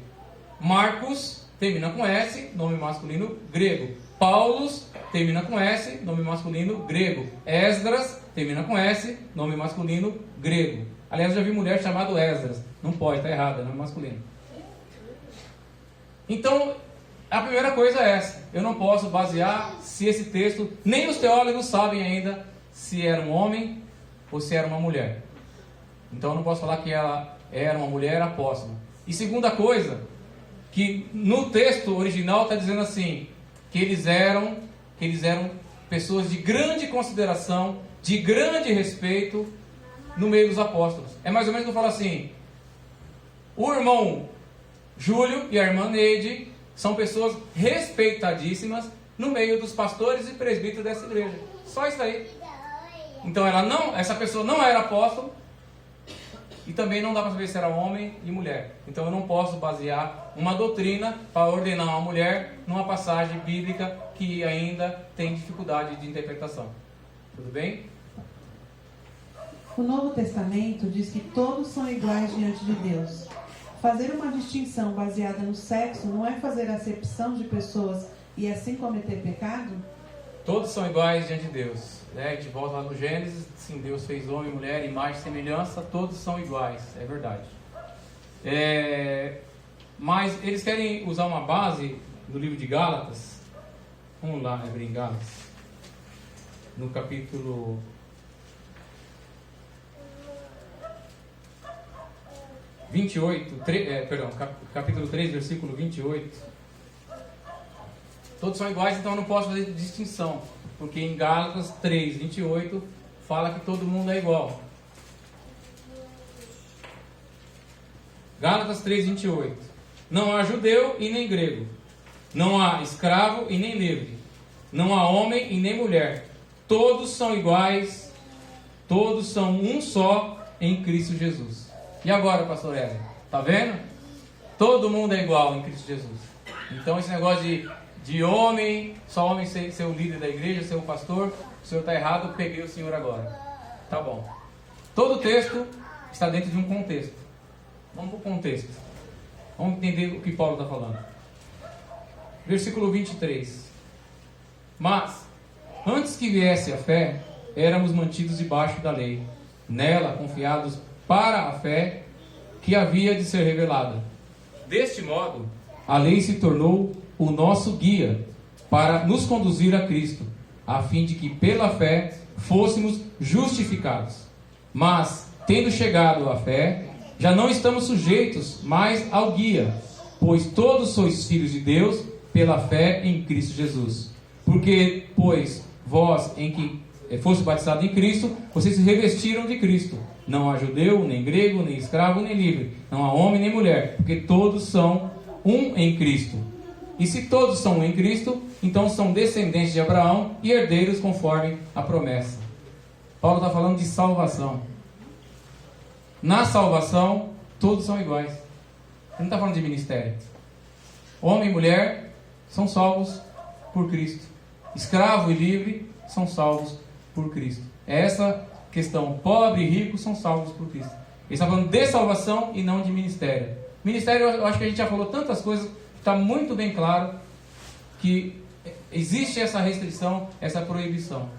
Marcos termina com S, nome masculino grego. Paulos termina com S, nome masculino grego. Esdras termina com S, nome masculino grego. Aliás, eu já vi mulher chamada Esdras. Não pode, está errado, é nome masculino. Então, a primeira coisa é essa. Eu não posso basear se esse texto... Nem os teólogos sabem ainda se era um homem ou se era uma mulher. Então eu não posso falar que ela era uma mulher apóstola. E segunda coisa, que no texto original está dizendo assim, que eles eram pessoas de grande consideração, de grande respeito no meio dos apóstolos. É mais ou menos que eu falo assim, o irmão Júlio e a irmã Neide são pessoas respeitadíssimas no meio dos pastores e presbíteros dessa igreja. Só isso aí. Então essa pessoa não era apóstolo, e também não dá para saber se era homem e mulher. Então eu não posso basear uma doutrina para ordenar uma mulher numa passagem bíblica que ainda tem dificuldade de interpretação. Tudo bem? O Novo Testamento diz que todos são iguais diante de Deus. Fazer uma distinção baseada no sexo não é fazer acepção de pessoas e assim cometer pecado? Todos são iguais diante de Deus. A gente volta lá no Gênesis, sim, Deus fez homem e mulher, imagem e semelhança, todos são iguais, é verdade. Mas eles querem usar uma base do livro de Gálatas. Vamos lá, abrir em Gálatas. No capítulo 28, capítulo 3, versículo 28. Todos são iguais, então eu não posso fazer distinção. Porque em Gálatas 3, 28, fala que todo mundo é igual. Gálatas 3, 28. Não há judeu e nem grego. Não há escravo e nem livre. Não há homem e nem mulher. Todos são iguais. Todos são um só em Cristo Jesus. E agora, pastor Ezra? Tá vendo? Todo mundo é igual em Cristo Jesus. Então esse negócio de homem, só homem ser o líder da igreja, ser o pastor, o senhor está errado, eu peguei o senhor agora. Tá bom. Todo texto está dentro de um contexto. Vamos para o contexto. Vamos entender o que Paulo está falando. Versículo 23. Mas, antes que viesse a fé, éramos mantidos debaixo da lei. Nela, confiados para a fé que havia de ser revelada. Deste modo, a lei se tornou o nosso guia para nos conduzir a Cristo, a fim de que pela fé fôssemos justificados. Mas, tendo chegado à fé, já não estamos sujeitos mais ao guia, pois todos sois filhos de Deus pela fé em Cristo Jesus. Porque, pois, vós em que foste batizados em Cristo, vocês se revestiram de Cristo. Não há judeu, nem grego, nem escravo, nem livre. Não há homem, nem mulher, porque todos são um em Cristo. E se todos são um em Cristo, então são descendentes de Abraão e herdeiros conforme a promessa. Paulo está falando de salvação. Na salvação, todos são iguais. Ele não está falando de ministério. Homem e mulher são salvos por Cristo. Escravo e livre são salvos por Cristo. É essa questão. Pobre e rico são salvos por Cristo. Ele está falando de salvação e não de ministério. Ministério, eu acho que a gente já falou tantas coisas, está muito bem claro que existe essa restrição, essa proibição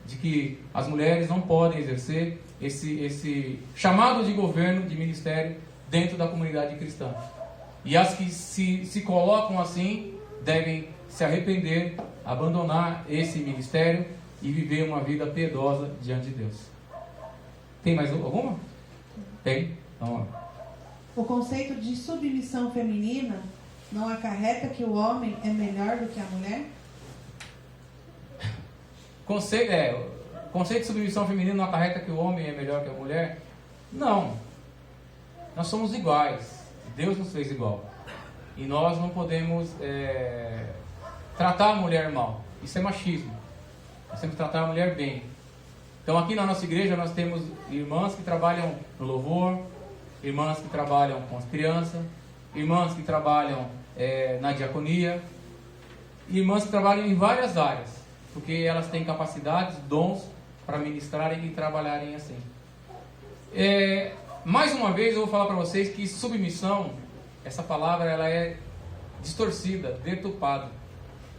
de que as mulheres não podem exercer esse chamado de governo, de ministério, dentro da comunidade cristã. E as que se colocam assim, devem se arrepender, abandonar esse ministério e viver uma vida piedosa diante de Deus. Tem mais alguma? Tem? Vamos lá. O conceito de submissão feminina não acarreta que o homem é melhor do que a mulher? O conceito de submissão feminina não acarreta que o homem é melhor que a mulher? Não. Nós somos iguais. Deus nos fez igual. E nós não podemos tratar a mulher mal. Isso é machismo. Nós temos que tratar a mulher bem. Então aqui na nossa igreja nós temos irmãs que trabalham no louvor, irmãs que trabalham com as crianças, irmãs que trabalham na diaconia, irmãs que trabalham em várias áreas, porque elas têm capacidades, dons para ministrarem e trabalharem assim. Mais uma vez eu vou falar para vocês que submissão, essa palavra ela é distorcida, deturpada.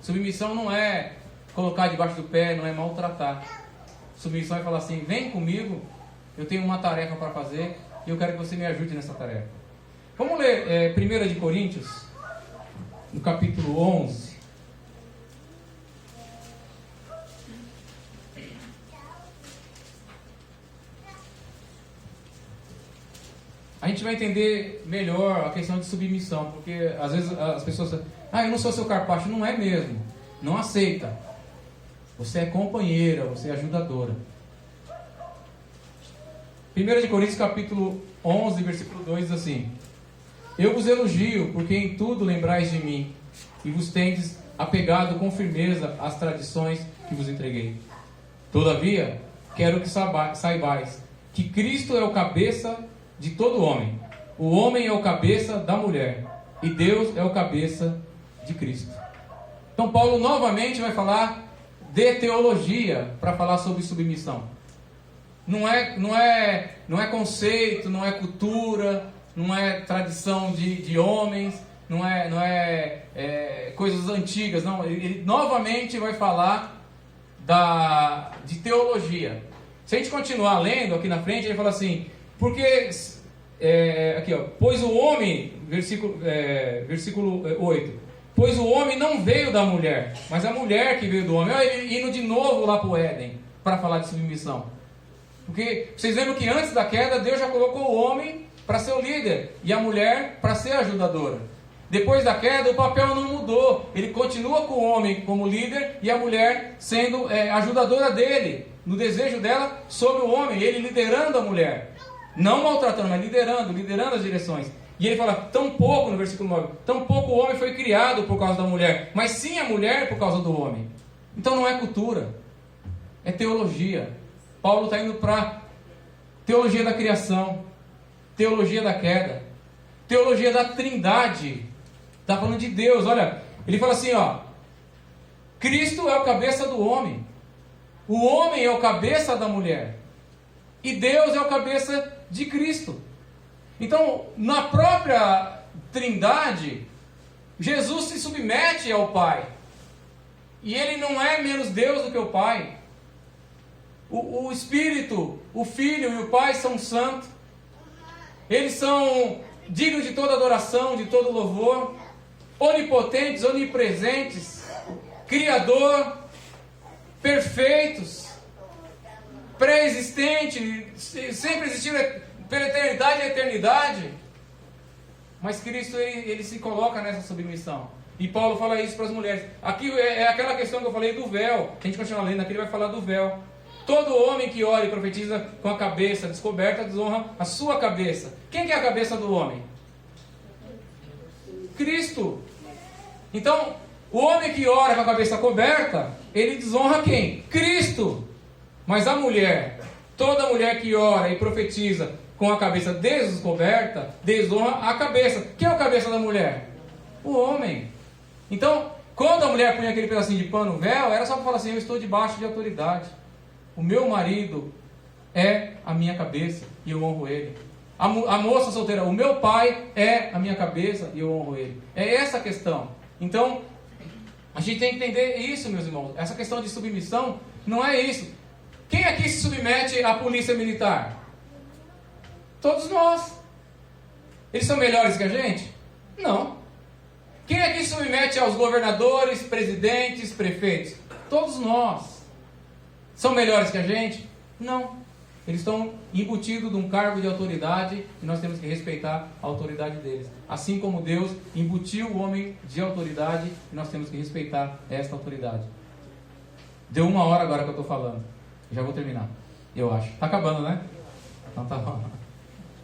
Submissão não é colocar debaixo do pé, não é maltratar. Submissão é falar assim: vem comigo, eu tenho uma tarefa para fazer e eu quero que você me ajude nessa tarefa. Vamos ler 1 de Coríntios, no capítulo 11. A gente vai entender melhor a questão de submissão, porque às vezes as pessoas falam: eu não sou seu carpacho. Não é mesmo, não aceita. Você é companheira, você é ajudadora. 1 de Coríntios capítulo 11, versículo 2 diz assim: eu vos elogio, porque em tudo lembrais de mim, e vos tendes apegado com firmeza às tradições que vos entreguei. Todavia, quero que saibais que Cristo é o cabeça de todo homem. O homem é o cabeça da mulher, e Deus é o cabeça de Cristo. Então Paulo novamente vai falar de teologia para falar sobre submissão. Não é conceito, não é cultura, não é tradição de homens, não é coisas antigas, não. Ele novamente vai falar de teologia. Se a gente continuar lendo aqui na frente, ele fala assim: porque aqui, ó, pois o homem, versículo 8, pois o homem não veio da mulher, mas a mulher que veio do homem. Ele indo de novo lá para o Éden para falar de submissão. Porque vocês lembram que antes da queda Deus já colocou o homem para ser o líder e a mulher para ser a ajudadora. Depois da queda o papel não mudou. Ele continua com o homem como líder e a mulher sendo ajudadora dele, no desejo dela sobre o homem, ele liderando a mulher. Não maltratando, mas liderando as direções. E ele fala, tampouco, no versículo 9, tampouco o homem foi criado por causa da mulher, mas sim a mulher por causa do homem. Então não é cultura, é teologia. Paulo está indo para teologia da criação, teologia da queda, teologia da trindade. Está falando de Deus. Olha, ele fala assim, ó, Cristo é o cabeça do homem, o homem é o cabeça da mulher, e Deus é o cabeça de Cristo. Então, na própria trindade, Jesus se submete ao Pai. E ele não é menos Deus do que o Pai. O Espírito, o Filho e o Pai são santos. Eles são dignos de toda adoração, de todo louvor, onipotentes, onipresentes, Criador, perfeitos, pré-existentes, sempre existiram pela eternidade e eternidade. Mas Cristo, ele se coloca nessa submissão. E Paulo fala isso para as mulheres. Aqui é aquela questão que eu falei do véu. A gente continua lendo, aqui ele vai falar do véu. Todo homem que ora e profetiza com a cabeça descoberta desonra a sua cabeça. Quem que é a cabeça do homem? Cristo. Então, o homem que ora com a cabeça coberta, ele desonra quem? Cristo. Mas a mulher, toda mulher que ora e profetiza com a cabeça descoberta, desonra a cabeça. Quem é a cabeça da mulher? O homem. Então, quando a mulher punha aquele pedacinho de pano no véu, era só para falar assim: eu estou debaixo de autoridade. O meu marido é a minha cabeça e eu honro ele. A moça solteira, o meu pai é a minha cabeça e eu honro ele. É essa a questão. Então, a gente tem que entender isso, meus irmãos. Essa questão de submissão não é isso. Quem aqui se submete à polícia militar? Todos nós. Eles são melhores que a gente? Não. Quem aqui se submete aos governadores, presidentes, prefeitos? Todos nós. São melhores que a gente? Não. Eles estão embutidos de um cargo de autoridade e nós temos que respeitar a autoridade deles. Assim como Deus embutiu o homem de autoridade e nós temos que respeitar esta autoridade. Deu 1 hora agora que eu estou falando. Já vou terminar, eu acho. Está acabando, né? Então tá bom.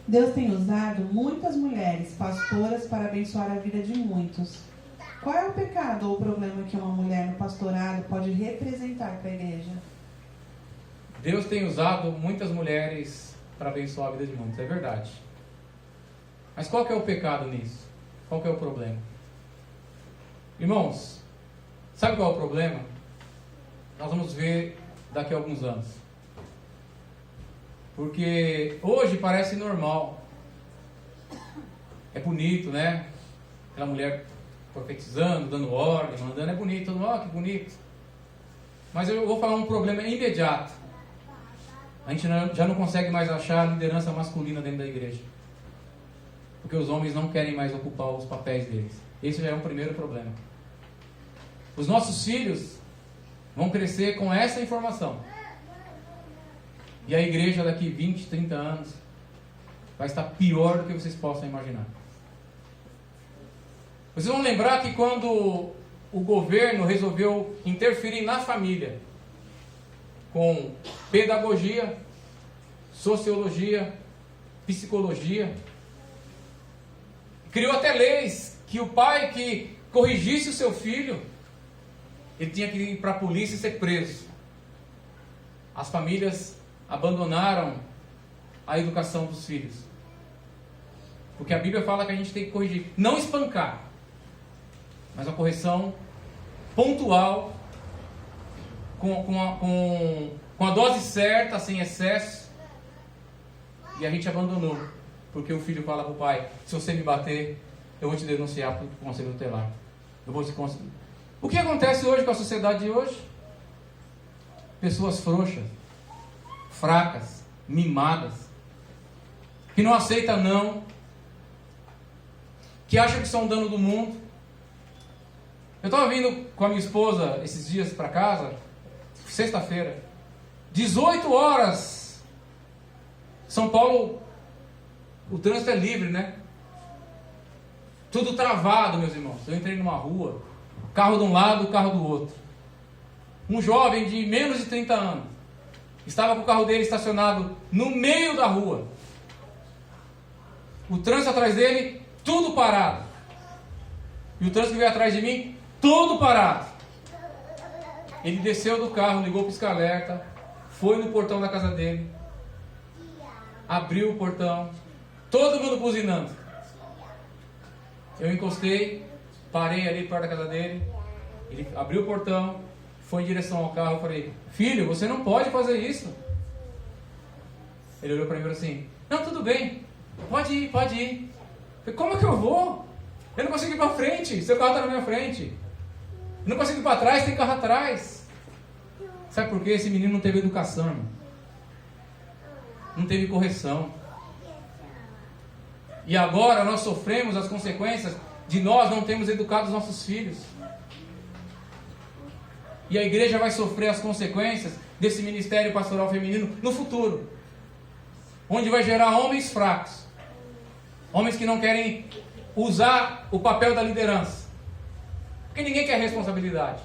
Deus tem usado muitas mulheres pastoras para abençoar a vida de muitos. Qual é o pecado ou o problema que uma mulher no pastorado pode representar para a igreja? Deus tem usado muitas mulheres para abençoar a vida de muitos, é verdade. Mas qual que é o pecado nisso? Qual que é o problema? Irmãos, sabe qual é o problema? Nós vamos ver daqui a alguns anos. Porque hoje parece normal. É bonito, né? Aquela mulher profetizando, dando ordem, mandando, é bonito. Ó, que bonito. Mas eu vou falar um problema imediato. A gente já não consegue mais achar liderança masculina dentro da igreja. Porque os homens não querem mais ocupar os papéis deles. Esse já é um primeiro problema. Os nossos filhos vão crescer com essa informação. E a igreja daqui 20, 30 anos vai estar pior do que vocês possam imaginar. Vocês vão lembrar que quando o governo resolveu interferir na família, com pedagogia, sociologia, psicologia, criou até leis que o pai que corrigisse o seu filho, ele tinha que ir para a polícia e ser preso. As famílias abandonaram a educação dos filhos. Porque a Bíblia fala que a gente tem que corrigir. Não espancar, mas a correção pontual, com a dose certa, sem excesso. E a gente abandonou. Porque o filho fala para o pai: se você me bater, eu vou te denunciar para o conselho tutelar. Eu vou te conseguir. O que acontece hoje com a sociedade de hoje? Pessoas frouxas, fracas, mimadas, que não aceitam não, que acham que são dono do mundo. Eu estava vindo com a minha esposa esses dias para casa, sexta-feira, 18 horas, São Paulo, o trânsito é livre, né? Tudo travado, meus irmãos. Eu entrei numa rua, carro de um lado, carro do outro. Um jovem de menos de 30 anos estava com o carro dele estacionado no meio da rua. O trânsito atrás dele, tudo parado. E o trânsito que veio atrás de mim, tudo parado. Ele desceu do carro, ligou o pisca-alerta, foi no portão da casa dele, abriu o portão, todo mundo buzinando. Eu encostei, parei ali perto da casa dele, ele abriu o portão, foi em direção ao carro. Eu falei: filho, você não pode fazer isso. Ele olhou para mim e falou assim: não, tudo bem, pode ir, pode ir. Eu falei: como é que eu vou? Eu não consigo ir para frente, seu carro está na minha frente. Eu não consigo ir para trás, tem carro atrás. Sabe por quê? Esse menino não teve educação, irmão. Não teve correção. E agora nós sofremos as consequências de nós não termos educado os nossos filhos. E a igreja vai sofrer as consequências desse ministério pastoral feminino no futuro, onde vai gerar homens fracos, homens que não querem usar o papel da liderança, porque ninguém quer responsabilidade.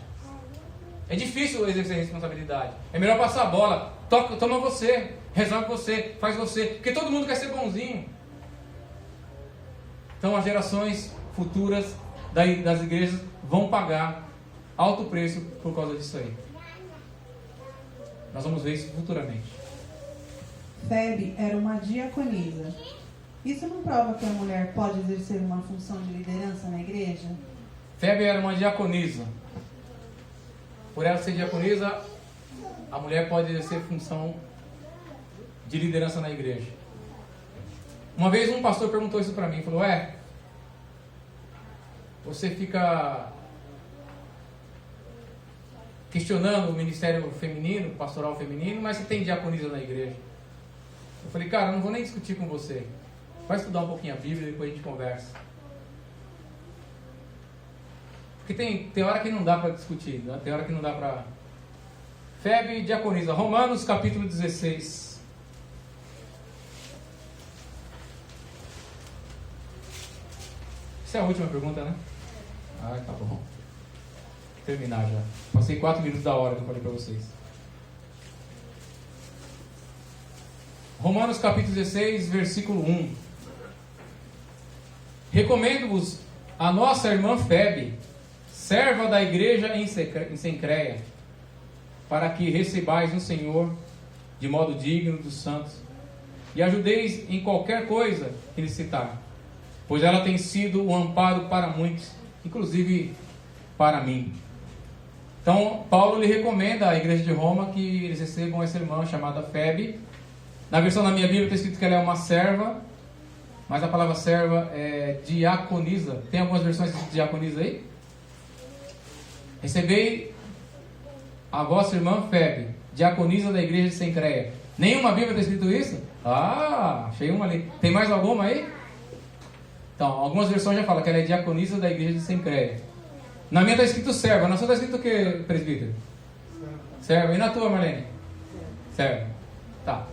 É difícil exercer responsabilidade. É melhor passar a bola. Toma você, resolve você, faz você, porque todo mundo quer ser bonzinho. Então as gerações futuras das igrejas vão pagar alto preço por causa disso aí. Nós vamos ver isso futuramente. Febe era uma diaconisa. Isso não prova que a mulher pode exercer uma função de liderança na igreja? Febe era uma diaconisa. Por ela ser diaconisa, a mulher pode exercer função de liderança na igreja. Uma vez um pastor perguntou isso para mim, falou: você fica questionando o ministério feminino, pastoral feminino, mas você tem diaconisa na igreja. Eu falei: cara, eu não vou nem discutir com você. Vai estudar um pouquinho a Bíblia e depois a gente conversa. Porque tem hora que não dá para discutir, né? Tem hora que não dá para... Febe e diaconisa. Romanos capítulo 16. Essa é a última pergunta, né? Ah, tá bom. Vou terminar já. Passei 4 minutos da hora que eu falei para vocês. Romanos capítulo 16, versículo 1. Recomendo-vos a nossa irmã Febe, serva da igreja em Cencreia, para que recebais no Senhor de modo digno dos santos, e ajudeis em qualquer coisa que necessitar, pois ela tem sido um amparo para muitos, inclusive para mim. Então, Paulo lhe recomenda à igreja de Roma que eles recebam essa irmã chamada Febe. Na versão da minha Bíblia está escrito que ela é uma serva, mas a palavra serva é diaconisa. Tem algumas versões de diaconisa aí? Recebei a vossa irmã Febe, diaconisa da igreja de Cencreia. Nenhuma Bíblia está escrito isso? Ah, achei uma ali. Tem mais alguma aí? Então, algumas versões já falam que ela é diaconisa da igreja de Cencreia. Na minha está escrito serva. Na sua está escrito o que, presbítero? Serva. E na tua, Marlene? Serva. Tá.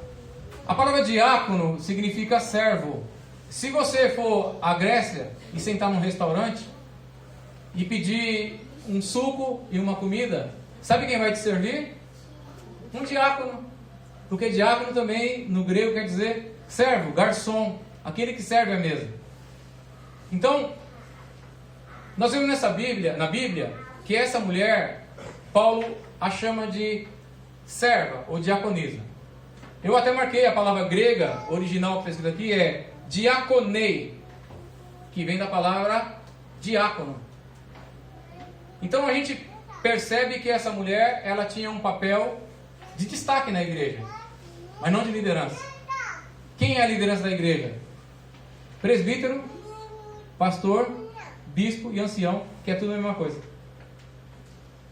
A palavra diácono significa servo. Se você for à Grécia e sentar num restaurante e pedir um suco e uma comida, sabe quem vai te servir? Um diácono. Porque diácono também, no grego, quer dizer servo, garçom, aquele que serve a mesa. Então, nós vemos na Bíblia, que essa mulher, Paulo a chama de serva ou diaconisa. Eu até marquei a palavra grega original que está escrita aqui, é diaconei, que vem da palavra diácono. Então a gente percebe que essa mulher, ela tinha um papel de destaque na igreja, mas não de liderança. Quem é a liderança da igreja? Presbítero, pastor, bispo e ancião, que é tudo a mesma coisa.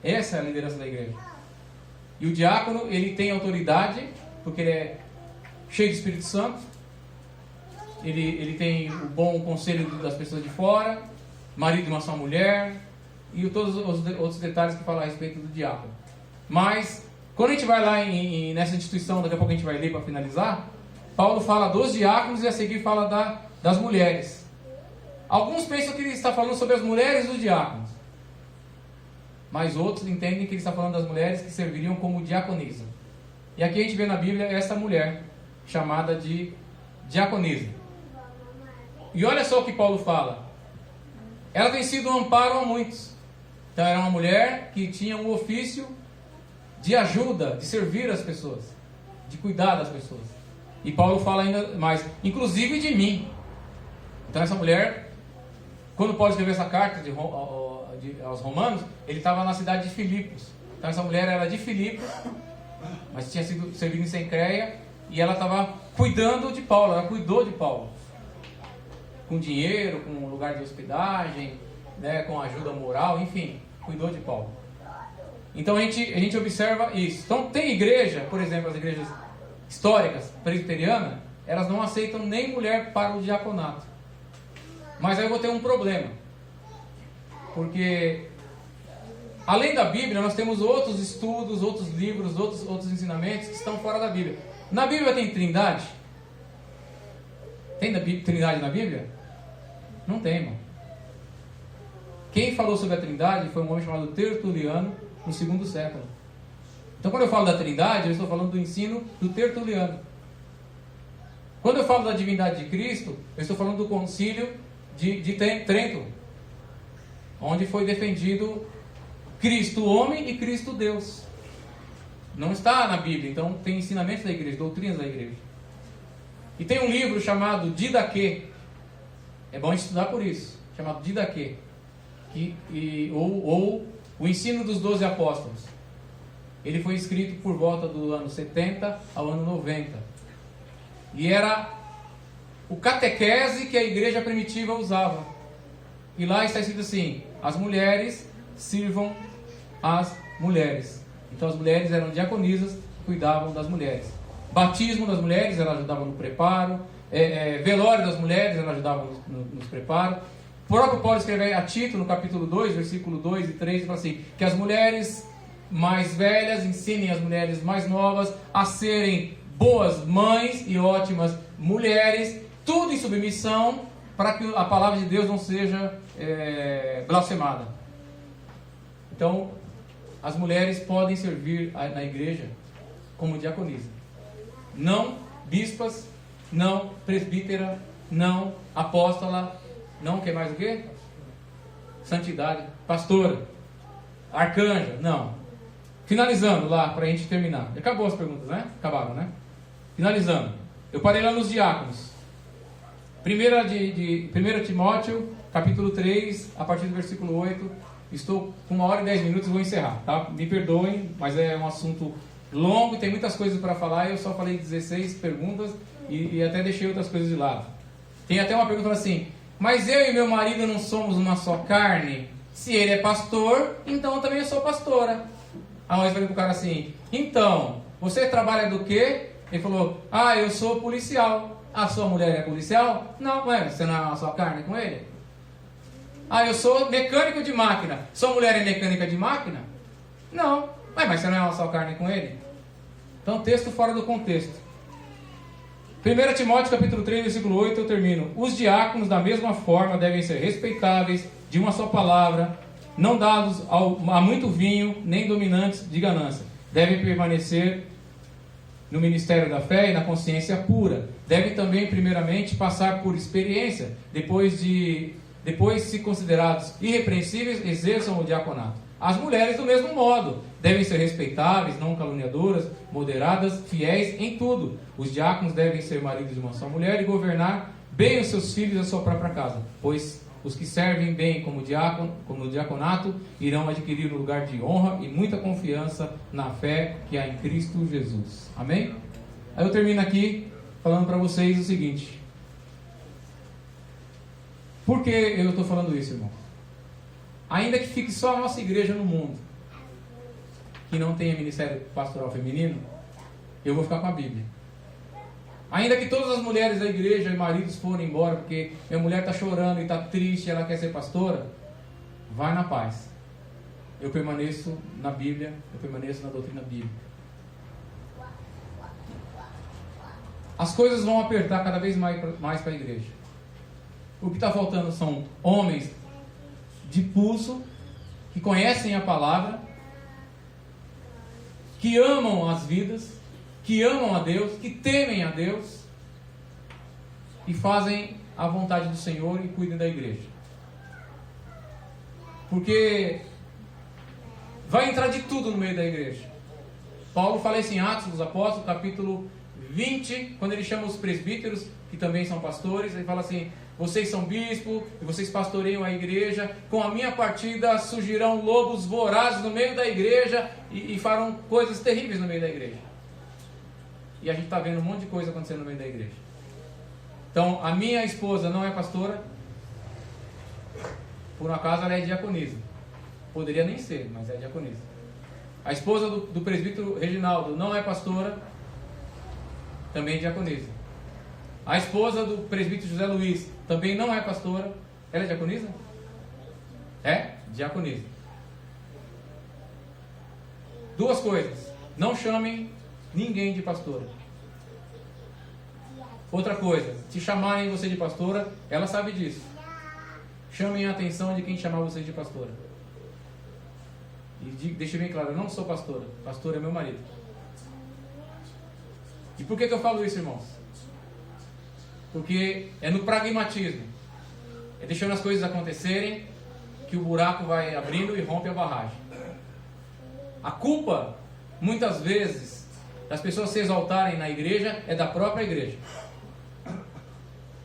Essa é a liderança da igreja. E o diácono, ele tem autoridade, porque ele é cheio de Espírito Santo, ele tem o bom conselho das pessoas de fora, marido de uma só mulher, e todos os outros detalhes que falam a respeito do diácono. Mas, quando a gente vai lá nessa instituição, daqui a pouco a gente vai ler para finalizar, Paulo fala dos diáconos e a seguir fala das mulheres. Alguns pensam que ele está falando sobre as mulheres dos diáconos, mas outros entendem que ele está falando das mulheres que serviriam como diaconisa. E aqui a gente vê na Bíblia essa mulher chamada de diaconisa. E olha só o que Paulo fala. Ela tem sido um amparo a muitos. Então era uma mulher que tinha um ofício de ajuda, de servir as pessoas, de cuidar das pessoas. E Paulo fala ainda mais, inclusive de mim. Então essa mulher, quando Paulo escreveu essa carta aos romanos, ele estava na cidade de Filipos. Então essa mulher era de Filipos, mas tinha sido servida em Cencreia, e ela estava cuidando de Paulo, ela cuidou de Paulo. Com dinheiro, com lugar de hospedagem, né, com ajuda moral, enfim, cuidou de Paulo. Então a gente observa isso. Então tem igreja, por exemplo, as igrejas históricas, presbiterianas, elas não aceitam nem mulher para o diaconato. Mas aí eu vou ter um problema. Porque, além da Bíblia, nós temos outros estudos, outros livros, outros ensinamentos que estão fora da Bíblia. Na Bíblia tem trindade? Tem trindade na Bíblia? Não tem, irmão. Quem falou sobre a trindade foi um homem chamado Tertuliano, no 2º século. Então, quando eu falo da trindade, eu estou falando do ensino do Tertuliano. Quando eu falo da divindade de Cristo, eu estou falando do concílio de Trento, onde foi defendido Cristo homem e Cristo Deus. Não está na Bíblia, então tem ensinamentos da igreja, doutrinas da igreja. E tem um livro chamado Didaquê, é bom estudar por isso, chamado Didaquê, ou o ensino dos 12 apóstolos. Ele foi escrito por volta do ano 70 ao ano 90. E era o catequese que a igreja primitiva usava. E lá está escrito assim: as mulheres sirvam as mulheres. Então as mulheres eram diaconisas, cuidavam das mulheres. Batismo das mulheres, elas ajudavam no preparo. Velório das mulheres, elas ajudavam nos preparos. O próprio Paulo escreve a Tito, no capítulo 2, versículo 2 e 3, fala assim: que as mulheres mais velhas ensinem as mulheres mais novas a serem boas mães e ótimas mulheres, tudo em submissão, para que a palavra de Deus não seja blasfemada. Então, as mulheres podem servir na igreja como diaconisa. Não bispas, não presbítera, não apóstola, não que mais o quê? Santidade, pastora, arcanja, não. Finalizando lá, para a gente terminar. Acabou as perguntas, né? Acabaram, né? Finalizando. Eu parei lá nos diáconos. 1 Timóteo, capítulo 3, a partir do versículo 8. Estou com 1 hora e 10 minutos e vou encerrar, tá? Me perdoem, mas é um assunto longo e tem muitas coisas para falar. Eu só falei 16 perguntas e até deixei outras coisas de lado. Tem até uma pergunta assim: mas eu e meu marido não somos uma só carne? Se ele é pastor, então eu também sou pastora. Aí eu falei pro cara assim: então, você trabalha do quê? Ele falou: eu sou policial. A sua mulher é policial? Não, você não é uma só carne com ele? Eu sou mecânico de máquina. Sua mulher é mecânica de máquina? Não. Mas você não é uma só carne com ele? Então, texto fora do contexto. 1 Timóteo capítulo 3, versículo 8, eu termino. Os diáconos, da mesma forma, devem ser respeitáveis, de uma só palavra, não dados a muito vinho, nem dominantes de ganância. Devem permanecer no ministério da fé e na consciência pura. Devem também, primeiramente, passar por experiência. Depois, se considerados irrepreensíveis, exerçam o diaconato. As mulheres, do mesmo modo, devem ser respeitáveis, não caluniadoras, moderadas, fiéis em tudo. Os diáconos devem ser maridos de uma só mulher e governar bem os seus filhos e a sua própria casa, pois os que servem bem como diaconato irão adquirir um lugar de honra e muita confiança na fé que há em Cristo Jesus. Amém? Aí eu termino aqui falando para vocês o seguinte: por que eu estou falando isso, irmão? Ainda que fique só a nossa igreja no mundo, que não tenha ministério pastoral feminino, eu vou ficar com a Bíblia. Ainda que todas as mulheres da igreja e maridos forem embora, porque minha mulher está chorando e está triste, ela quer ser pastora, vai na paz. Eu permaneço na Bíblia, eu permaneço na doutrina bíblica. As coisas vão apertar cada vez mais para a igreja. O que está faltando são homens de pulso, que conhecem a palavra, que amam as vidas, que amam a Deus, que temem a Deus e fazem a vontade do Senhor e cuidem da igreja. Porque vai entrar de tudo no meio da igreja. Paulo fala isso em Atos dos Apóstolos, capítulo 20, quando ele chama os presbíteros, que também são pastores, ele fala assim: vocês são bispo e vocês pastoreiam a igreja, com a minha partida surgirão lobos vorazes no meio da igreja e farão coisas terríveis no meio da igreja. E a gente está vendo um monte de coisa acontecendo no meio da igreja. Então, a minha esposa não é pastora, por um acaso ela é diaconisa. Poderia nem ser, mas é diaconisa. A esposa do presbítero Reginaldo não é pastora, também é diaconisa. A esposa do presbítero José Luiz também não é pastora, Ela é diaconisa? É, diaconisa. Duas coisas. Não chamem ninguém de pastora. Outra coisa, se chamarem você de pastora, ela sabe disso. Chamem a atenção de quem chamar você de pastora. E deixe bem claro, eu não sou pastora. Pastor é meu marido. E por que eu falo isso, irmãos? Porque é no pragmatismo. É deixando as coisas acontecerem que o buraco vai abrindo e rompe a barragem. A culpa, muitas vezes, das pessoas se exaltarem na igreja é da própria igreja.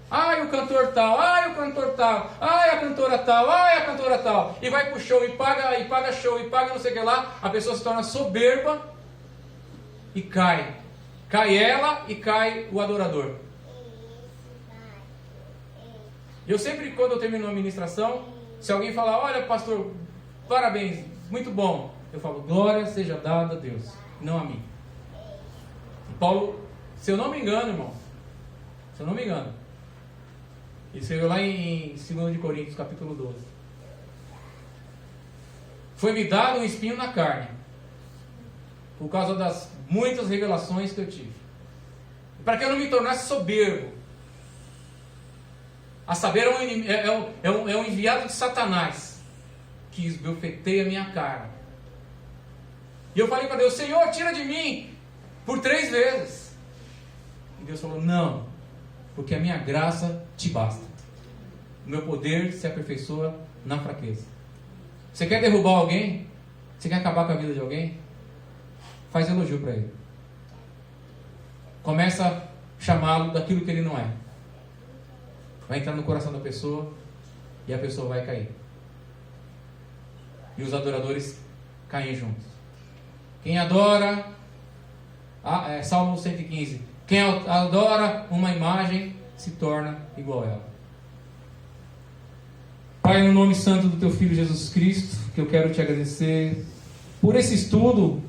Ai, o cantor tal, ai, o cantor tal, ai, a cantora tal, ai, a cantora tal. E vai pro show e paga show e paga não sei o que lá. A pessoa se torna soberba e cai. Cai ela e cai o adorador. Eu sempre, quando eu termino uma ministração, se alguém falar, olha pastor, parabéns, muito bom, eu falo, glória seja dada a Deus, não a mim. E Paulo, se eu não me engano, irmão, se eu não me engano, ele escreveu lá em 2 de Coríntios, capítulo 12. Foi-me dado um espinho na carne, por causa das muitas revelações que eu tive, para que eu não me tornasse soberbo. A saber, é um enviado de Satanás, que esbofeteia a minha cara. E eu falei para Deus, Senhor, tira de mim, por 3 vezes. E Deus falou, não, porque a minha graça te basta. O meu poder se aperfeiçoa na fraqueza. Você quer derrubar alguém? Você quer acabar com a vida de alguém? Faz elogio para ele. Começa a chamá-lo daquilo que ele não é. Vai entrar no coração da pessoa e a pessoa vai cair. E os adoradores caem juntos. Quem adora, Salmo 115, quem adora uma imagem se torna igual a ela. Pai, no nome santo do Teu Filho Jesus Cristo, que eu quero Te agradecer por esse estudo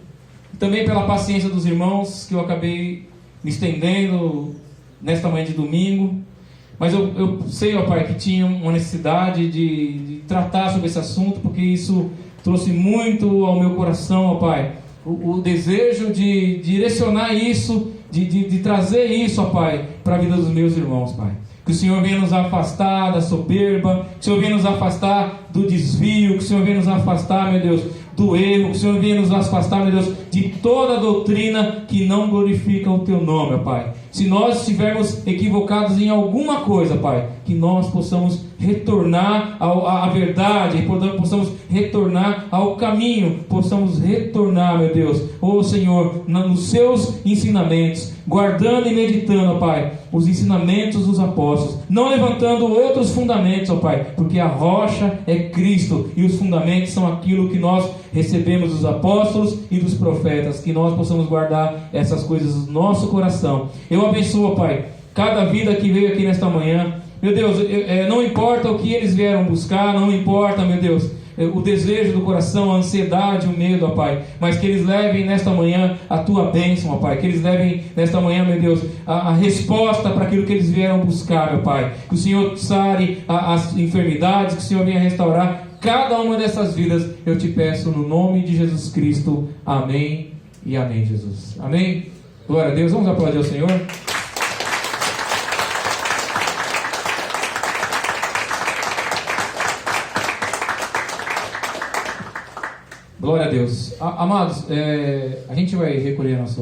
e também pela paciência dos irmãos, que eu acabei me estendendo nesta manhã de domingo. Mas eu sei, ó Pai, que tinha uma necessidade de tratar sobre esse assunto, porque isso trouxe muito ao meu coração, ó Pai, o desejo de direcionar isso, de trazer isso, ó Pai, para a vida dos meus irmãos, Pai. Que o Senhor venha nos afastar da soberba, que o Senhor venha nos afastar do desvio, que o Senhor venha nos afastar, meu Deus, do erro, que o Senhor venha nos afastar, meu Deus, de toda doutrina que não glorifica o Teu nome, ó Pai. Se nós estivermos equivocados em alguma coisa, Pai, que nós possamos retornar à verdade, possamos retornar ao caminho, possamos retornar, meu Deus, ó Senhor, nos Seus ensinamentos, guardando e meditando, ó Pai, os ensinamentos dos apóstolos, não levantando outros fundamentos, ó Pai, porque a rocha é Cristo e os fundamentos são aquilo que nós recebemos dos apóstolos e dos profetas, que nós possamos guardar essas coisas no nosso coração. Eu abençoo, Pai, cada vida que veio aqui nesta manhã. Meu Deus, não importa o que eles vieram buscar, não importa, meu Deus, o desejo do coração, a ansiedade, o medo, ó Pai, mas que eles levem nesta manhã a Tua bênção, ó Pai, que eles levem nesta manhã, meu Deus, a resposta para aquilo que eles vieram buscar, meu Pai, que o Senhor sare as enfermidades, que o Senhor venha restaurar cada uma dessas vidas, eu Te peço no nome de Jesus Cristo, amém e amém, Jesus, amém. Glória a Deus, vamos aplaudir ao Senhor. Glória a Deus. Amados, a gente vai recolher nosso